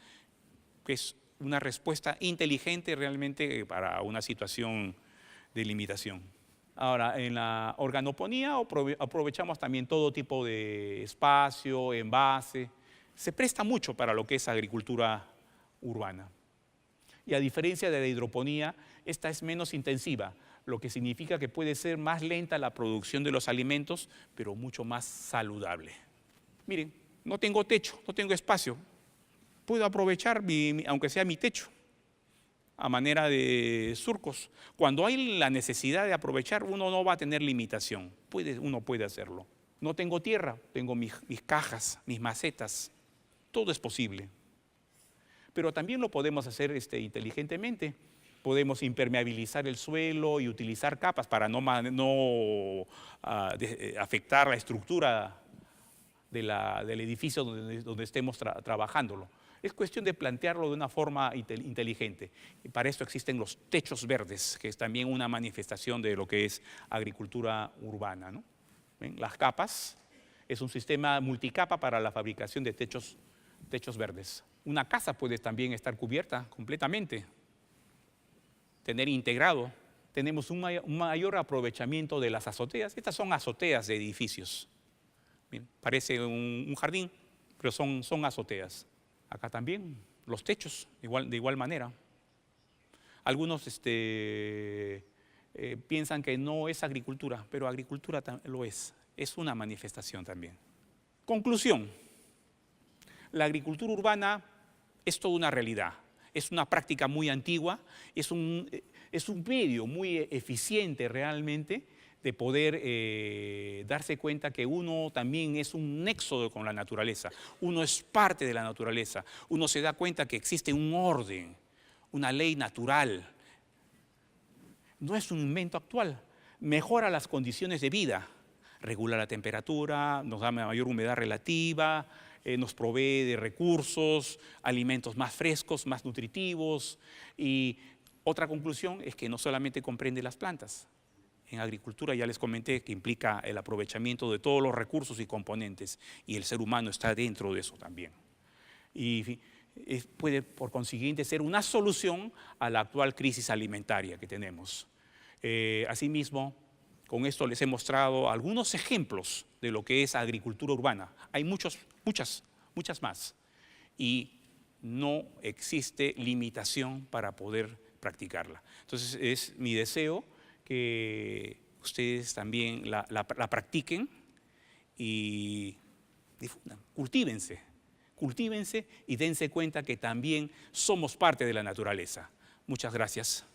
que es una respuesta inteligente realmente para una situación de limitación. Ahora, en la organoponía aprovechamos también todo tipo de espacio, envase. Se presta mucho para lo que es agricultura urbana. Y a diferencia de la hidroponía, esta es menos intensiva, lo que significa que puede ser más lenta la producción de los alimentos, pero mucho más saludable. Miren, no tengo techo, no tengo espacio. Puedo aprovechar, aunque sea mi techo, a manera de surcos. Cuando hay la necesidad de aprovechar, uno no va a tener limitación. Uno puede hacerlo. No tengo tierra, tengo mis cajas, mis macetas. Todo es posible. Pero también lo podemos hacer inteligentemente. Podemos impermeabilizar el suelo y utilizar capas para no afectar la estructura del edificio donde estemos trabajándolo. Es cuestión de plantearlo de una forma inteligente. Y para esto existen los techos verdes, que es también una manifestación de lo que es agricultura urbana, ¿no? ¿Ven? Las capas es un sistema multicapa para la fabricación de techos verdes. Una casa puede también estar cubierta completamente, tener integrado. Tenemos un mayor aprovechamiento de las azoteas. Estas son azoteas de edificios. Bien, parece un jardín, pero son azoteas. Acá también, los techos, de igual manera. Algunos piensan que no es agricultura, pero agricultura lo es una manifestación también. Conclusión, la agricultura urbana es toda una realidad, es una práctica muy antigua, es un medio muy eficiente realmente de poder darse cuenta que uno también es un nexo con la naturaleza, uno es parte de la naturaleza, uno se da cuenta que existe un orden, una ley natural. No es un invento actual, mejora las condiciones de vida, regula la temperatura, nos da mayor humedad relativa, nos provee de recursos, alimentos más frescos, más nutritivos. Y otra conclusión es que no solamente comprende las plantas. En agricultura ya les comenté que implica el aprovechamiento de todos los recursos y componentes, y el ser humano está dentro de eso también. Y puede, por consiguiente, ser una solución a la actual crisis alimentaria que tenemos. Asimismo, con esto les he mostrado algunos ejemplos de lo que es agricultura urbana. Hay muchas más. Y no existe limitación para poder practicarla. Entonces, es mi deseo que ustedes también la practiquen y difundan, cultívense y dense cuenta que también somos parte de la naturaleza. Muchas gracias.